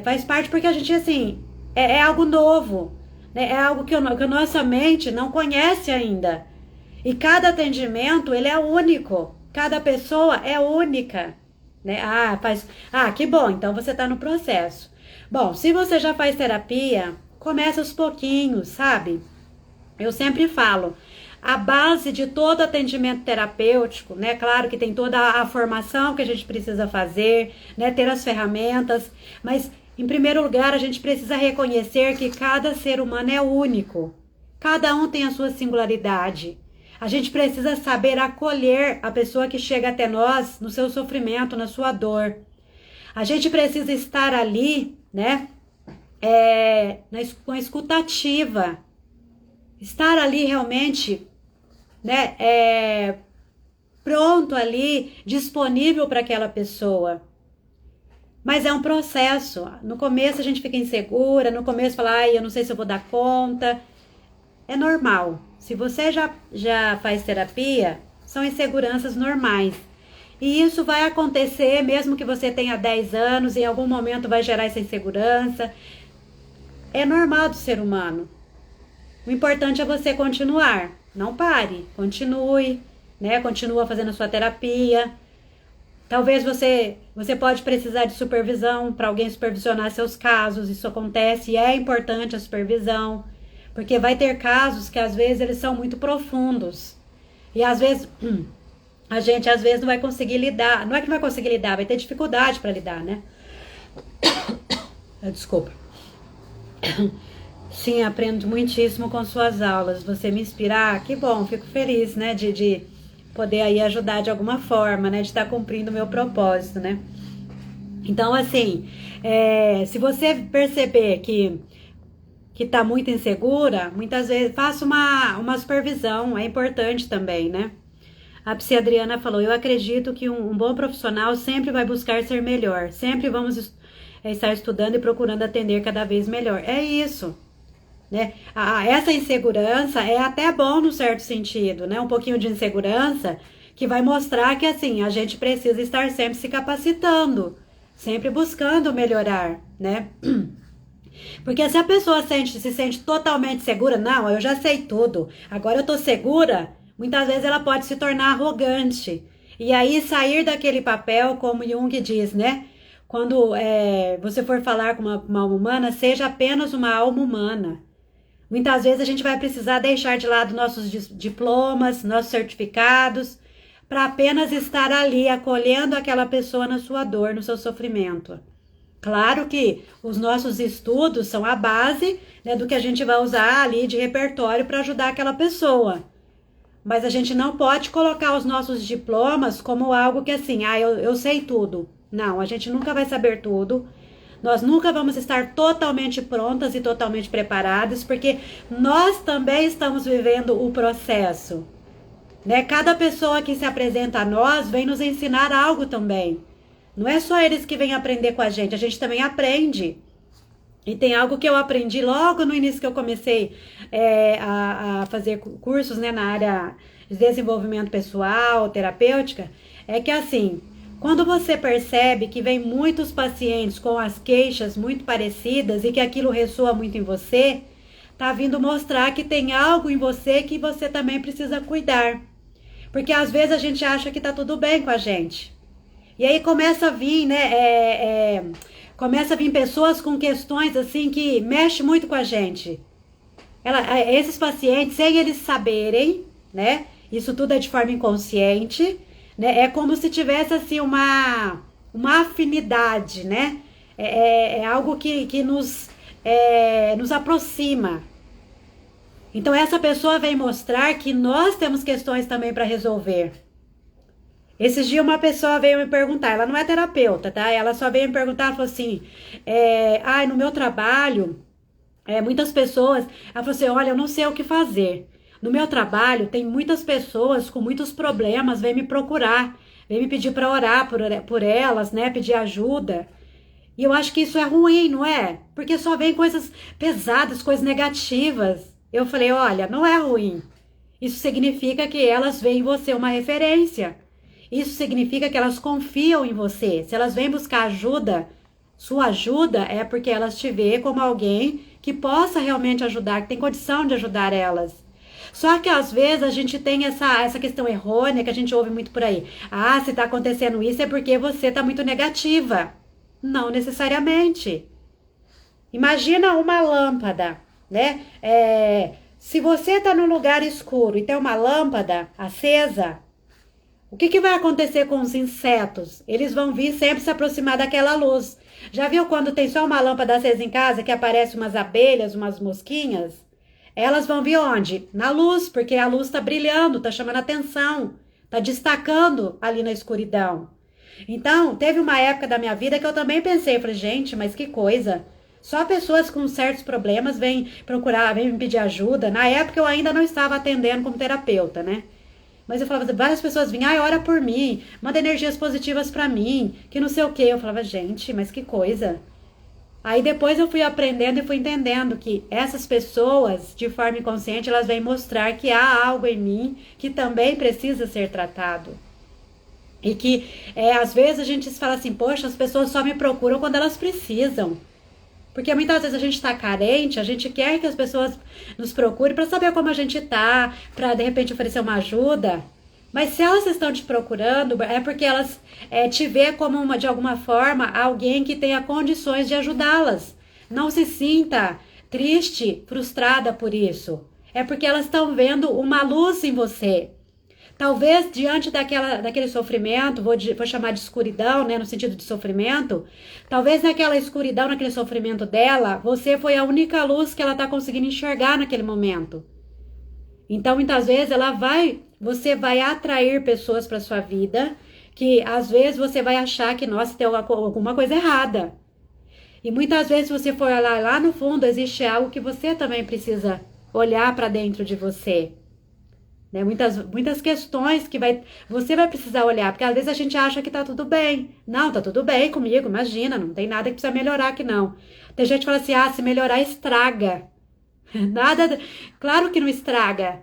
S1: Faz parte porque a gente, assim, é algo novo, né? É algo que a nossa mente não conhece ainda. E cada atendimento, ele é único. Cada pessoa é única, né? Que bom, então você está no processo. Bom, se você já faz terapia, começa aos pouquinhos, sabe? Eu sempre falo, a base de todo atendimento terapêutico, né? Claro que tem toda a formação que a gente precisa fazer, né? Ter as ferramentas, mas em primeiro lugar a gente precisa reconhecer que cada ser humano é único. Cada um tem a sua singularidade. A gente precisa saber acolher a pessoa que chega até nós no seu sofrimento, na sua dor. A gente precisa estar ali, né? Com a escutativa. Estar ali realmente né, pronto ali, disponível para aquela pessoa. Mas é um processo. No começo a gente fica insegura, no começo fala, ai, eu não sei se eu vou dar conta. É normal. Se você já faz terapia, são inseguranças normais. E isso vai acontecer mesmo que você tenha 10 anos, em algum momento vai gerar essa insegurança. É normal do ser humano. O importante é você continuar. Não pare, continue, né? Continua fazendo a sua terapia. Talvez você pode precisar de supervisão para alguém supervisionar seus casos. Isso acontece e é importante a supervisão, porque vai ter casos que às vezes eles são muito profundos. E às vezes a gente às vezes não vai conseguir lidar. Não é que não vai conseguir lidar, vai ter dificuldade para lidar, né? Desculpa. Sim, aprendo muitíssimo com suas aulas. Você me inspira, que bom, fico feliz, né, de poder aí ajudar de alguma forma, né, de estar cumprindo o meu propósito, né. Então, assim, se você perceber que tá muito insegura, muitas vezes faça uma supervisão, é importante também, né. A Psi Adriana falou, eu acredito que um bom profissional sempre vai buscar ser melhor, sempre vamos estar estudando e procurando atender cada vez melhor. É isso. Né? Essa insegurança é até bom no certo sentido, né? Um pouquinho de insegurança que vai mostrar que assim a gente precisa estar sempre se capacitando, sempre buscando melhorar, né? Porque se a pessoa se sente totalmente segura, não, eu já sei tudo, agora eu tô segura, muitas vezes ela pode se tornar arrogante e aí sair daquele papel, como Jung diz, né? Quando você for falar com uma alma humana, seja apenas uma alma humana. Muitas vezes a gente vai precisar deixar de lado nossos diplomas, nossos certificados, para apenas estar ali acolhendo aquela pessoa na sua dor, no seu sofrimento. Claro que os nossos estudos são a base, né, do que a gente vai usar ali de repertório para ajudar aquela pessoa. Mas a gente não pode colocar os nossos diplomas como algo que assim, eu sei tudo. Não, a gente nunca vai saber tudo. Nós nunca vamos estar totalmente prontas e totalmente preparadas, porque nós também estamos vivendo o processo, né? Cada pessoa que se apresenta a nós vem nos ensinar algo também. Não é só eles que vêm aprender com a gente também aprende. E tem algo que eu aprendi logo no início que eu comecei a fazer cursos, né, na área de desenvolvimento pessoal, terapêutica, é que assim, quando você percebe que vem muitos pacientes com as queixas muito parecidas e que aquilo ressoa muito em você, tá vindo mostrar que tem algo em você que você também precisa cuidar. Porque às vezes a gente acha que tá tudo bem com a gente. E aí começa a vir, né, começa a vir pessoas com questões assim que mexem muito com a gente. Esses pacientes, sem eles saberem, né, isso tudo é de forma inconsciente, né? É como se tivesse assim uma afinidade, né? É algo que nos aproxima. Então essa pessoa vem mostrar que nós temos questões também para resolver. Esses dias uma pessoa veio me perguntar, ela não é terapeuta, tá? Ela só veio me perguntar, falou assim, no meu trabalho, muitas pessoas, ela falou assim, olha, eu não sei o que fazer. No meu trabalho, tem muitas pessoas com muitos problemas, vêm me procurar, vêm me pedir para orar por elas, né? Pedir ajuda. E eu acho que isso é ruim, não é? Porque só vem coisas pesadas, coisas negativas. Eu falei, olha, não é ruim. Isso significa que elas veem em você uma referência. Isso significa que elas confiam em você. Se elas vêm buscar ajuda, sua ajuda é porque elas te veem como alguém que possa realmente ajudar, que tem condição de ajudar elas. Só que às vezes a gente tem essa questão errônea que a gente ouve muito por aí. Se tá acontecendo isso é porque você tá muito negativa. Não necessariamente. Imagina uma lâmpada, né? Se você tá num lugar escuro e tem uma lâmpada acesa, o que vai acontecer com os insetos? Eles vão vir sempre se aproximar daquela luz. Já viu quando tem só uma lâmpada acesa em casa que aparecem umas abelhas, umas mosquinhas? Elas vão vir onde? Na luz, porque a luz está brilhando, está chamando atenção, está destacando ali na escuridão. Então, teve uma época da minha vida que eu também pensei, falei, gente, mas que coisa. Só pessoas com certos problemas vêm procurar, vêm me pedir ajuda. Na época eu ainda não estava atendendo como terapeuta, né? Mas eu falava, várias pessoas vinham, ai, ora por mim, manda energias positivas pra mim, que não sei o quê. Eu falava, gente, mas que coisa. Aí depois eu fui aprendendo e fui entendendo que essas pessoas, de forma inconsciente, elas vêm mostrar que há algo em mim que também precisa ser tratado. E que, às vezes, a gente fala assim, poxa, as pessoas só me procuram quando elas precisam. Porque muitas vezes a gente está carente, a gente quer que as pessoas nos procurem para saber como a gente está, para de repente oferecer uma ajuda. Mas se elas estão te procurando, é porque elas te vê como, de alguma forma, alguém que tenha condições de ajudá-las. Não se sinta triste, frustrada por isso. É porque elas estão vendo uma luz em você. Talvez diante daquele sofrimento, vou chamar de escuridão, né, no sentido de sofrimento, talvez naquela escuridão, naquele sofrimento dela, você foi a única luz que ela está conseguindo enxergar naquele momento. Então, muitas vezes, você vai atrair pessoas para sua vida, que às vezes você vai achar que, nossa, tem alguma coisa errada. E muitas vezes, se você for olhar lá no fundo, existe algo que você também precisa olhar para dentro de você. Né? Muitas questões que você vai precisar olhar, porque às vezes a gente acha que tá tudo bem. Não, tá tudo bem comigo, imagina, não tem nada que precisa melhorar aqui não. Tem gente que fala assim, se melhorar estraga. Nada, claro que não estraga.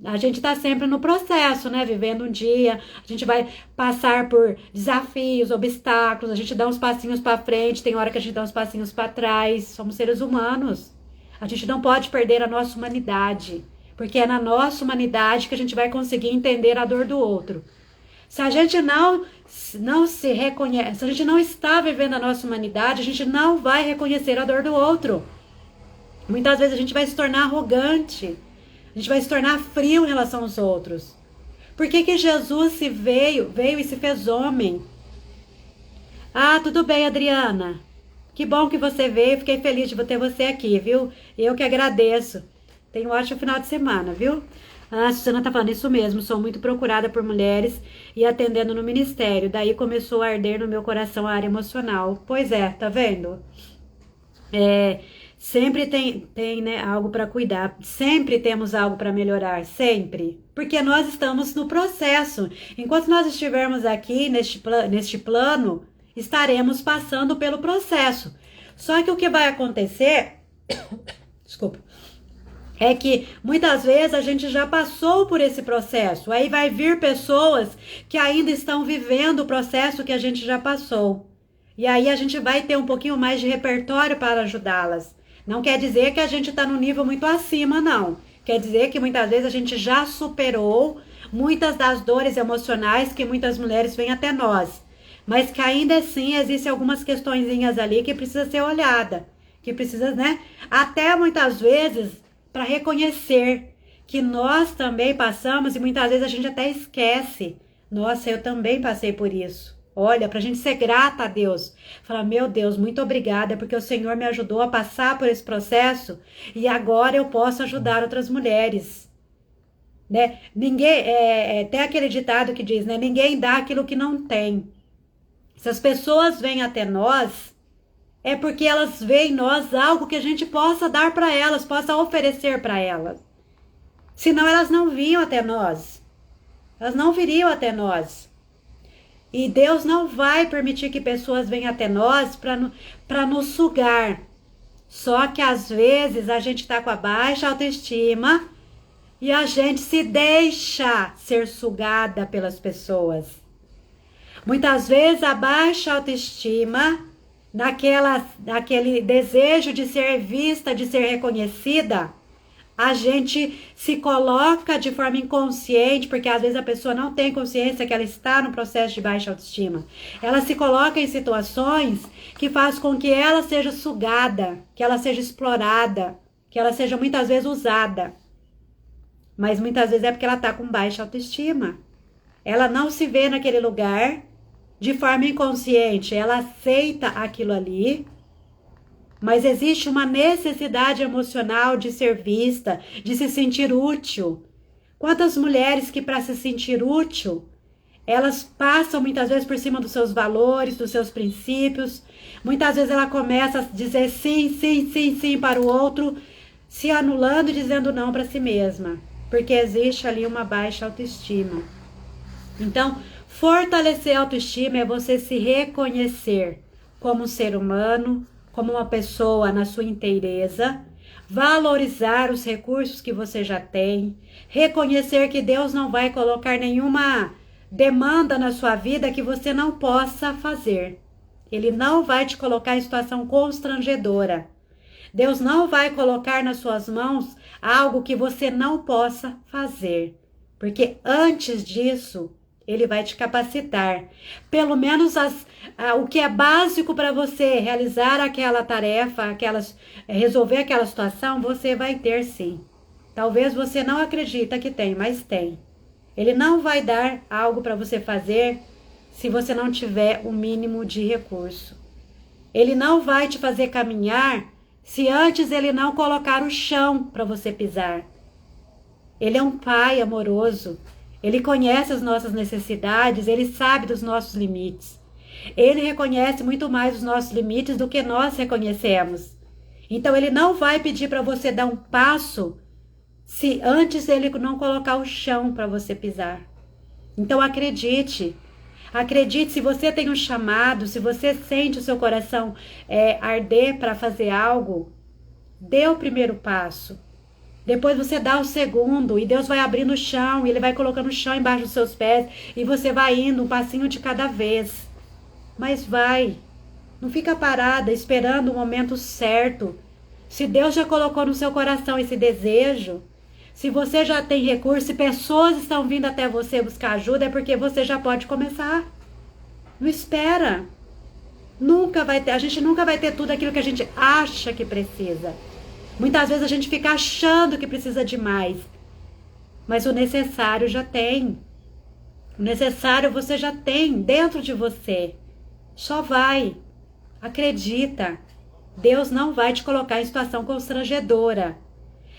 S1: A gente tá sempre no processo, né? Vivendo um dia, a gente vai passar por desafios, obstáculos, a gente dá uns passinhos para frente, tem hora que a gente dá uns passinhos para trás. Somos seres humanos. A gente não pode perder a nossa humanidade. Porque é na nossa humanidade que a gente vai conseguir entender a dor do outro. Se a gente não se reconhece, se a gente não está vivendo a nossa humanidade, a gente não vai reconhecer a dor do outro. Muitas vezes a gente vai se tornar arrogante, a gente vai se tornar frio em relação aos outros. Por que Jesus veio e se fez homem? Ah, tudo bem, Adriana. Que bom que você veio, fiquei feliz de ter você aqui, viu? Eu que agradeço. Tenha um ótimo final de semana, viu? A Susana tá falando isso mesmo, sou muito procurada por mulheres e atendendo no ministério. Daí começou a arder no meu coração a área emocional. Pois é, tá vendo? Sempre tem né, algo para cuidar. Sempre temos algo para melhorar, sempre. Porque nós estamos no processo. Enquanto nós estivermos aqui neste plano, estaremos passando pelo processo. Só que o que vai acontecer... Desculpa. É que muitas vezes a gente já passou por esse processo. Aí vai vir pessoas que ainda estão vivendo o processo que a gente já passou. E aí a gente vai ter um pouquinho mais de repertório para ajudá-las. Não quer dizer que a gente está no nível muito acima, não. Quer dizer que muitas vezes a gente já superou muitas das dores emocionais que muitas mulheres vêm até nós. Mas que ainda assim existem algumas questõezinhas ali que precisa ser olhada. Que precisa, né? Até muitas vezes... para reconhecer que nós também passamos e muitas vezes a gente até esquece. Nossa, eu também passei por isso. Olha, para a gente ser grata a Deus. Falar, meu Deus, muito obrigada, porque o Senhor me ajudou a passar por esse processo e agora eu posso ajudar outras mulheres. Né? Tem aquele ditado que diz, né? Ninguém dá aquilo que não tem. Se as pessoas vêm até nós... é porque elas veem em nós algo que a gente possa dar para elas, possa oferecer para elas. Senão elas não vinham até nós. Elas não viriam até nós. E Deus não vai permitir que pessoas venham até nós para nos sugar. Só que às vezes a gente está com a baixa autoestima e a gente se deixa ser sugada pelas pessoas. Muitas vezes a baixa autoestima... naquele desejo de ser vista, de ser reconhecida, a gente se coloca de forma inconsciente, porque às vezes a pessoa não tem consciência que ela está no processo de baixa autoestima. Ela se coloca em situações que faz com que ela seja sugada, que ela seja explorada, que ela seja muitas vezes usada. Mas muitas vezes é porque ela está com baixa autoestima. Ela não se vê naquele lugar de forma inconsciente, ela aceita aquilo ali, mas existe uma necessidade emocional de ser vista, de se sentir útil. Quantas mulheres que para se sentir útil, elas passam muitas vezes por cima dos seus valores, dos seus princípios, muitas vezes ela começa a dizer sim, sim, sim, sim para o outro, se anulando e dizendo não para si mesma. porque existe ali uma baixa autoestima. Então, fortalecer a autoestima é você se reconhecer como um ser humano, como uma pessoa na sua inteireza, valorizar os recursos que você já tem, reconhecer que Deus não vai colocar nenhuma demanda na sua vida que você não possa fazer. Ele não vai te colocar em situação constrangedora. Deus não vai colocar nas suas mãos algo que você não possa fazer, porque antes disso, Ele vai te capacitar. Pelo menos o que é básico para você realizar aquela tarefa, resolver aquela situação, você vai ter sim. Talvez você não acredita que tem, mas tem. Ele não vai dar algo para você fazer se você não tiver o mínimo de recurso. Ele não vai te fazer caminhar se antes ele não colocar o chão para você pisar. Ele é um pai amoroso. Ele conhece as nossas necessidades, ele sabe dos nossos limites. Ele reconhece muito mais os nossos limites do que nós reconhecemos. Então ele não vai pedir para você dar um passo se antes ele não colocar o chão para você pisar. Então acredite. Acredite, se você tem um chamado, se você sente o seu coração arder para fazer algo, dê o primeiro passo. Depois você dá o segundo e Deus vai abrindo o chão, e Ele vai colocando o chão embaixo dos seus pés e você vai indo um passinho de cada vez. Mas vai, não fica parada esperando o momento certo. Se Deus já colocou no seu coração esse desejo, se você já tem recurso, se pessoas estão vindo até você buscar ajuda, é porque você já pode começar. Não espera. A gente nunca vai ter tudo aquilo que a gente acha que precisa. Muitas vezes a gente fica achando que precisa de mais. Mas o necessário já tem. O necessário você já tem dentro de você. Só vai. Acredita. Deus não vai te colocar em situação constrangedora.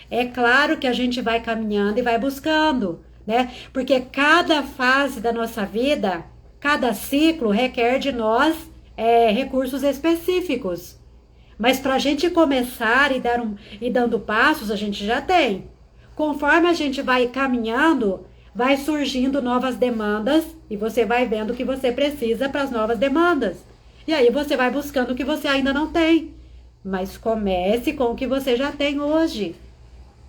S1: É claro que a gente vai caminhando e vai buscando, né? Porque cada fase da nossa vida, cada ciclo requer de nós recursos específicos. Mas para a gente começar e dando passos, a gente já tem. Conforme a gente vai caminhando, vai surgindo novas demandas e você vai vendo o que você precisa para as novas demandas. E aí você vai buscando o que você ainda não tem. Mas comece com o que você já tem hoje.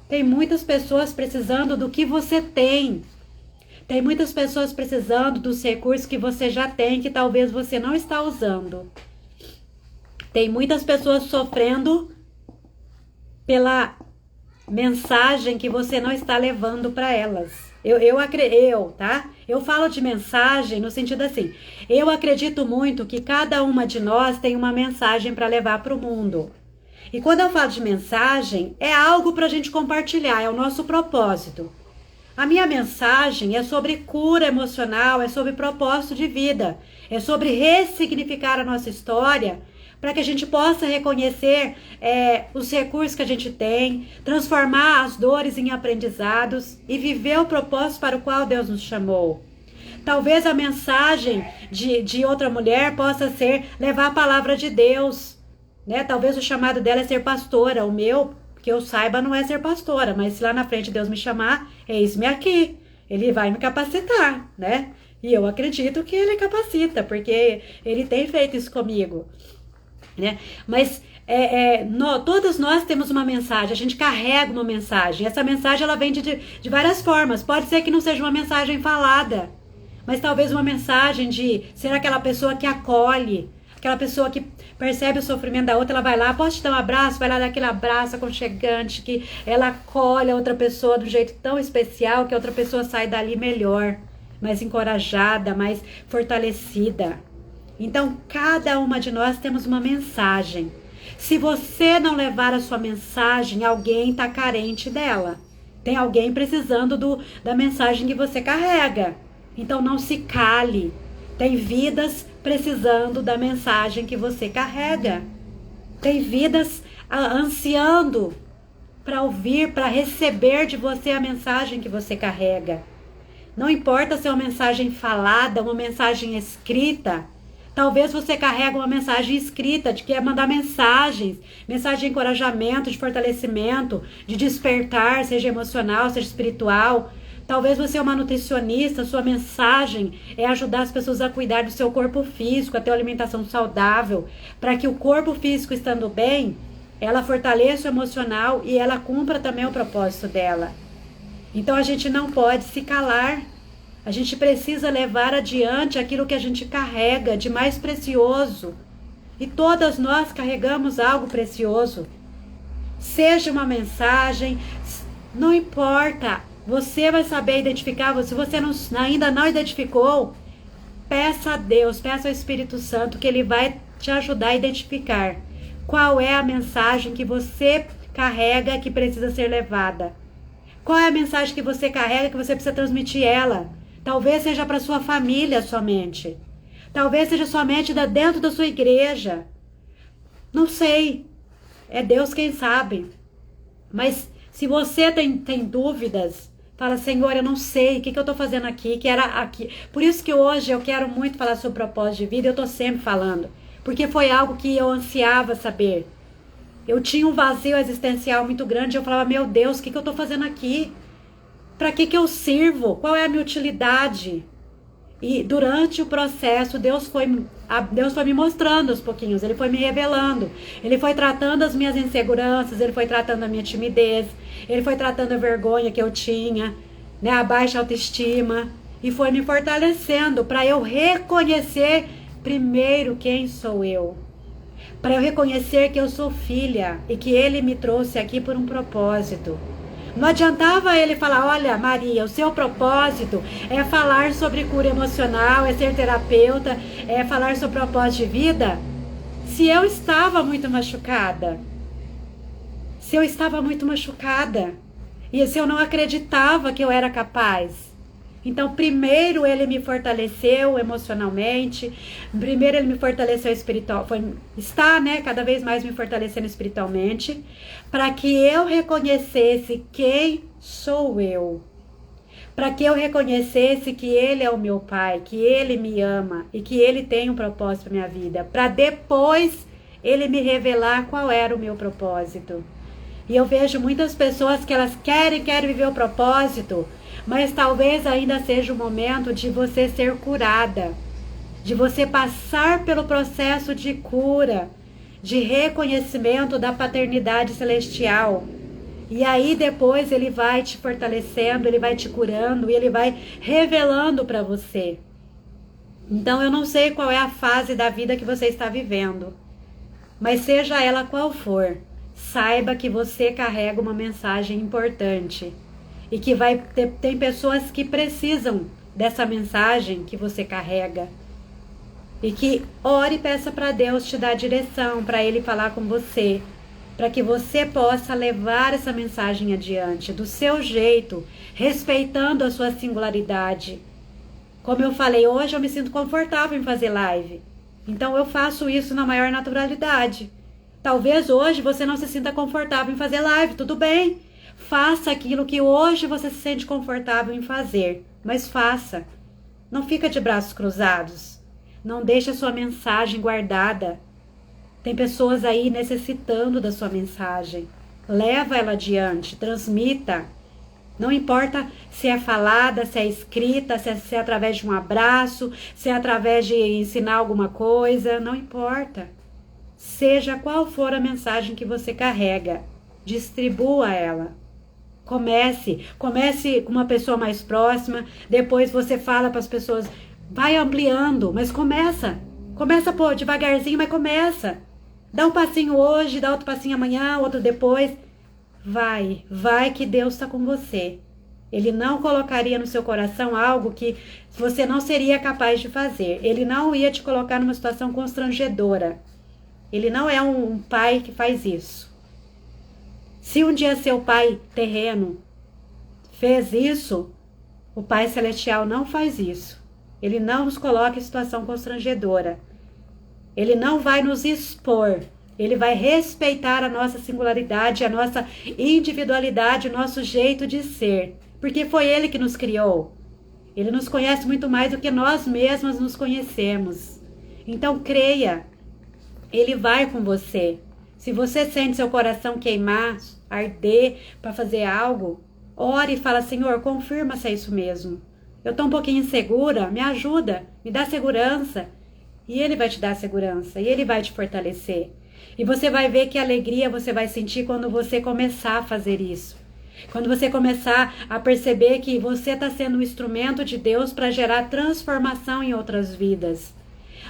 S1: Tem muitas pessoas precisando do que você tem. Tem muitas pessoas precisando dos recursos que você já tem, que talvez você não está usando. Tem muitas pessoas sofrendo pela mensagem que você não está levando para elas. Eu falo de mensagem no sentido assim, eu acredito muito que cada uma de nós tem uma mensagem para levar para o mundo. E quando eu falo de mensagem, é algo para a gente compartilhar, é o nosso propósito. A minha mensagem é sobre cura emocional, é sobre propósito de vida, é sobre ressignificar a nossa história, para que a gente possa reconhecer os recursos que a gente tem, transformar as dores em aprendizados e viver o propósito para o qual Deus nos chamou. Talvez a mensagem de outra mulher possa ser levar a palavra de Deus, né? Talvez o chamado dela é ser pastora, o meu, que eu saiba, não é ser pastora, mas se lá na frente Deus me chamar, eis-me aqui, Ele vai me capacitar, né? E eu acredito que Ele capacita, porque Ele tem feito isso comigo, né? Mas todos nós temos uma mensagem, a gente carrega uma mensagem. Essa mensagem ela vem de várias formas. Pode ser que não seja uma mensagem falada, mas talvez uma mensagem de ser aquela pessoa que acolhe, aquela pessoa que percebe o sofrimento da outra, ela vai lá, posso te dar um abraço? Vai lá dar aquele abraço aconchegante, que ela acolhe a outra pessoa de um jeito tão especial que a outra pessoa sai dali melhor, mais encorajada, mais fortalecida. Então, cada uma de nós temos uma mensagem. Se você não levar a sua mensagem, alguém está carente dela. Tem alguém precisando da mensagem que você carrega. Então, não se cale. Tem vidas precisando da mensagem que você carrega. Tem vidas ansiando para ouvir, para receber de você a mensagem que você carrega. Não importa se é uma mensagem falada, uma mensagem escrita. Talvez você carregue uma mensagem escrita, de que é mandar mensagens, mensagem de encorajamento, de fortalecimento, de despertar, seja emocional, seja espiritual. Talvez você é uma nutricionista, sua mensagem é ajudar as pessoas a cuidar do seu corpo físico, a ter uma alimentação saudável, para que o corpo físico estando bem, ela fortaleça o emocional e ela cumpra também o propósito dela. Então a gente não pode se calar. A gente precisa levar adiante aquilo que a gente carrega de mais precioso. E todas nós carregamos algo precioso. Seja uma mensagem, não importa. Você vai saber identificar. Se você ainda não identificou, peça a Deus, peça ao Espírito Santo que Ele vai te ajudar a identificar qual é a mensagem que você carrega que precisa ser levada. Qual é a mensagem que você carrega que você precisa transmitir ela? Talvez seja para sua família somente. Talvez seja somente dentro da sua igreja. Não sei. É Deus quem sabe. Mas se você tem dúvidas, fala, Senhor, eu não sei o que eu estou fazendo aqui, que era aqui. Por isso que hoje eu quero muito falar sobre propósito de vida, eu estou sempre falando. Porque foi algo que eu ansiava saber. Eu tinha um vazio existencial muito grande, eu falava, meu Deus, o que eu estou fazendo aqui? Para que eu sirvo? Qual é a minha utilidade? E durante o processo, Deus foi me mostrando aos pouquinhos, Ele foi me revelando, Ele foi tratando as minhas inseguranças, Ele foi tratando a minha timidez, Ele foi tratando a vergonha que eu tinha, né, a baixa autoestima, e foi me fortalecendo para eu reconhecer primeiro quem sou eu. Para eu reconhecer que eu sou filha e que Ele me trouxe aqui por um propósito. Não adiantava Ele falar, olha Maria, o seu propósito é falar sobre cura emocional, é ser terapeuta, é falar sobre propósito de vida, se eu estava muito machucada. Se eu estava muito machucada. E se eu não acreditava que eu era capaz. Então, primeiro Ele me fortaleceu emocionalmente, primeiro Ele me fortaleceu está, né, cada vez mais me fortalecendo espiritualmente, para que eu reconhecesse quem sou eu, para que eu reconhecesse que Ele é o meu Pai, que Ele me ama e que Ele tem um propósito para minha vida, para depois Ele me revelar qual era o meu propósito. E eu vejo muitas pessoas que elas querem viver o propósito, mas talvez ainda seja o momento de você ser curada, de você passar pelo processo de cura, de reconhecimento da paternidade celestial. E aí depois Ele vai te fortalecendo, Ele vai te curando e Ele vai revelando para você. Então eu não sei qual é a fase da vida que você está vivendo, mas seja ela qual for, saiba que você carrega uma mensagem importante. E que tem pessoas que precisam dessa mensagem que você carrega. E que ore e peça para Deus te dar direção, para Ele falar com você. Para que você possa levar essa mensagem adiante, do seu jeito, respeitando a sua singularidade. Como eu falei, hoje eu me sinto confortável em fazer live. Então eu faço isso na maior naturalidade. Talvez hoje você não se sinta confortável em fazer live, tudo bem. Faça aquilo que hoje você se sente confortável em fazer, mas faça. Não fica de braços cruzados. Não deixe a sua mensagem guardada. Tem pessoas aí necessitando da sua mensagem. Leva ela adiante, transmita. Não importa se é falada, se é escrita, se é através de um abraço, se é através de ensinar alguma coisa, não importa. Seja qual for a mensagem que você carrega, distribua ela. Comece com uma pessoa mais próxima, depois você fala para as pessoas, vai ampliando, mas começa pô, devagarzinho, mas começa. Dá um passinho hoje, dá outro passinho amanhã, outro depois. Vai que Deus está com você. Ele não colocaria no seu coração algo que você não seria capaz de fazer. Ele não ia te colocar numa situação constrangedora. Ele não é um pai que faz isso. Se um dia seu pai terreno fez isso, o Pai Celestial não faz isso. Ele não nos coloca em situação constrangedora. Ele não vai nos expor. Ele vai respeitar a nossa singularidade, a nossa individualidade, o nosso jeito de ser. Porque foi Ele que nos criou. Ele nos conhece muito mais do que nós mesmos nos conhecemos. Então creia, Ele vai com você. Se você sente seu coração queimar, arder para fazer algo, ore e fala: Senhor, confirma se é isso mesmo. Eu estou um pouquinho insegura, me ajuda, me dá segurança. E Ele vai te dar segurança, e Ele vai te fortalecer. E você vai ver que alegria você vai sentir quando você começar a fazer isso. Quando você começar a perceber que você está sendo um instrumento de Deus para gerar transformação em outras vidas.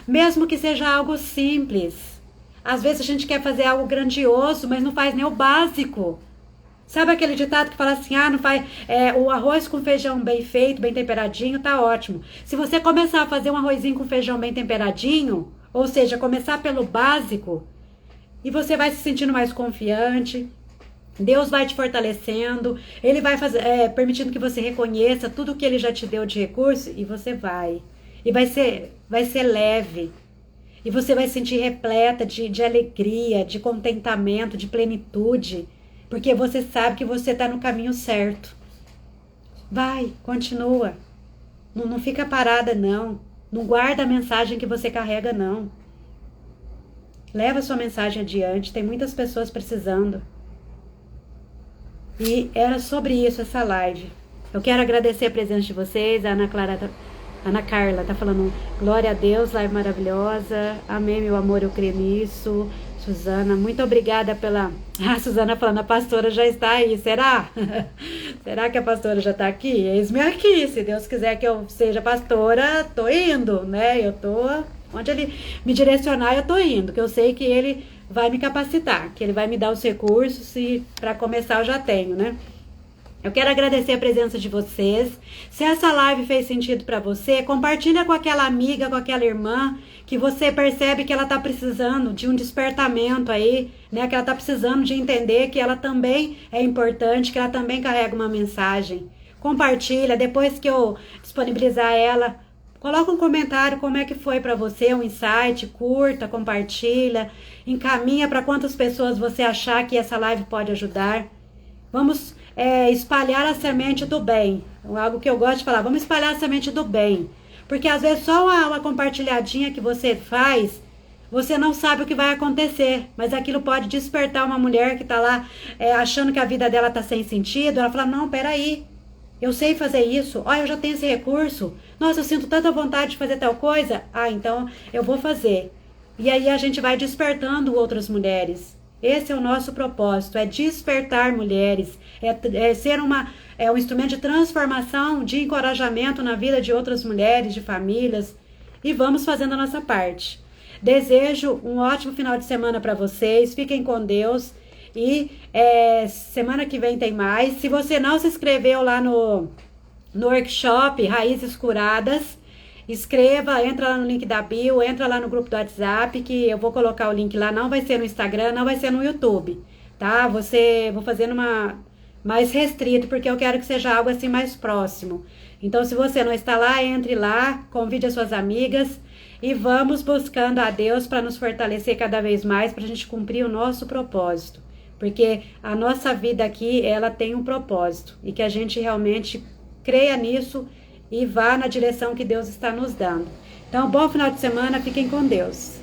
S1: Mesmo que seja algo simples. Às vezes a gente quer fazer algo grandioso, mas não faz nem o básico. Sabe aquele ditado que fala assim, não faz, o arroz com feijão bem feito, bem temperadinho, tá ótimo. Se você começar a fazer um arrozinho com feijão bem temperadinho, ou seja, começar pelo básico, e você vai se sentindo mais confiante, Deus vai te fortalecendo, Ele vai permitindo que você reconheça tudo que Ele já te deu de recurso, e você vai. E vai ser leve. E você vai se sentir repleta de alegria, de contentamento, de plenitude. Porque você sabe que você está no caminho certo. Vai, continua. Não fica parada, não. Não guarda a mensagem que você carrega, não. Leva a sua mensagem adiante. Tem muitas pessoas precisando. E era sobre isso essa live. Eu quero agradecer a presença de vocês. A Ana Carla tá falando, glória a Deus, live maravilhosa. Amém, meu amor, eu creio nisso. Suzana, muito obrigada pela... Suzana falando, a pastora já está aí, será? Será que a pastora já está aqui? Eis-me aqui, se Deus quiser que eu seja pastora, tô indo, né? Eu tô... Onde Ele me direcionar, eu tô indo, que eu sei que Ele vai me capacitar, que Ele vai me dar os recursos e para começar eu já tenho, né? Eu quero agradecer a presença de vocês. Se essa live fez sentido para você, compartilha com aquela amiga, com aquela irmã, que você percebe que ela está precisando de um despertamento aí, né? Que ela está precisando de entender que ela também é importante, que ela também carrega uma mensagem. Compartilha, depois que eu disponibilizar ela, coloca um comentário como é que foi para você, um insight, curta, compartilha, encaminha para quantas pessoas você achar que essa live pode ajudar. Vamos espalhar a semente do bem. Algo que eu gosto de falar, vamos espalhar a semente do bem. Porque às vezes só uma compartilhadinha que você faz, você não sabe o que vai acontecer. Mas aquilo pode despertar uma mulher que está lá achando que a vida dela está sem sentido. Ela fala, não, peraí, eu sei fazer isso. Olha, eu já tenho esse recurso. Nossa, eu sinto tanta vontade de fazer tal coisa. então eu vou fazer. E aí a gente vai despertando outras mulheres. Esse é o nosso propósito, é despertar mulheres, ser um instrumento de transformação, de encorajamento na vida de outras mulheres, de famílias, e vamos fazendo a nossa parte. Desejo um ótimo final de semana para vocês, fiquem com Deus, e semana que vem tem mais. Se você não se inscreveu lá no workshop Raízes Curadas, escreva, entra lá no link da bio, entra lá no grupo do WhatsApp, que eu vou colocar o link lá, não vai ser no Instagram, não vai ser no YouTube, tá? Vou fazer mais restrito, porque eu quero que seja algo assim mais próximo. Então, se você não está lá, entre lá, convide as suas amigas e vamos buscando a Deus para nos fortalecer cada vez mais, para a gente cumprir o nosso propósito. Porque a nossa vida aqui, ela tem um propósito e que a gente realmente creia nisso e vá na direção que Deus está nos dando. Então, bom final de semana, fiquem com Deus.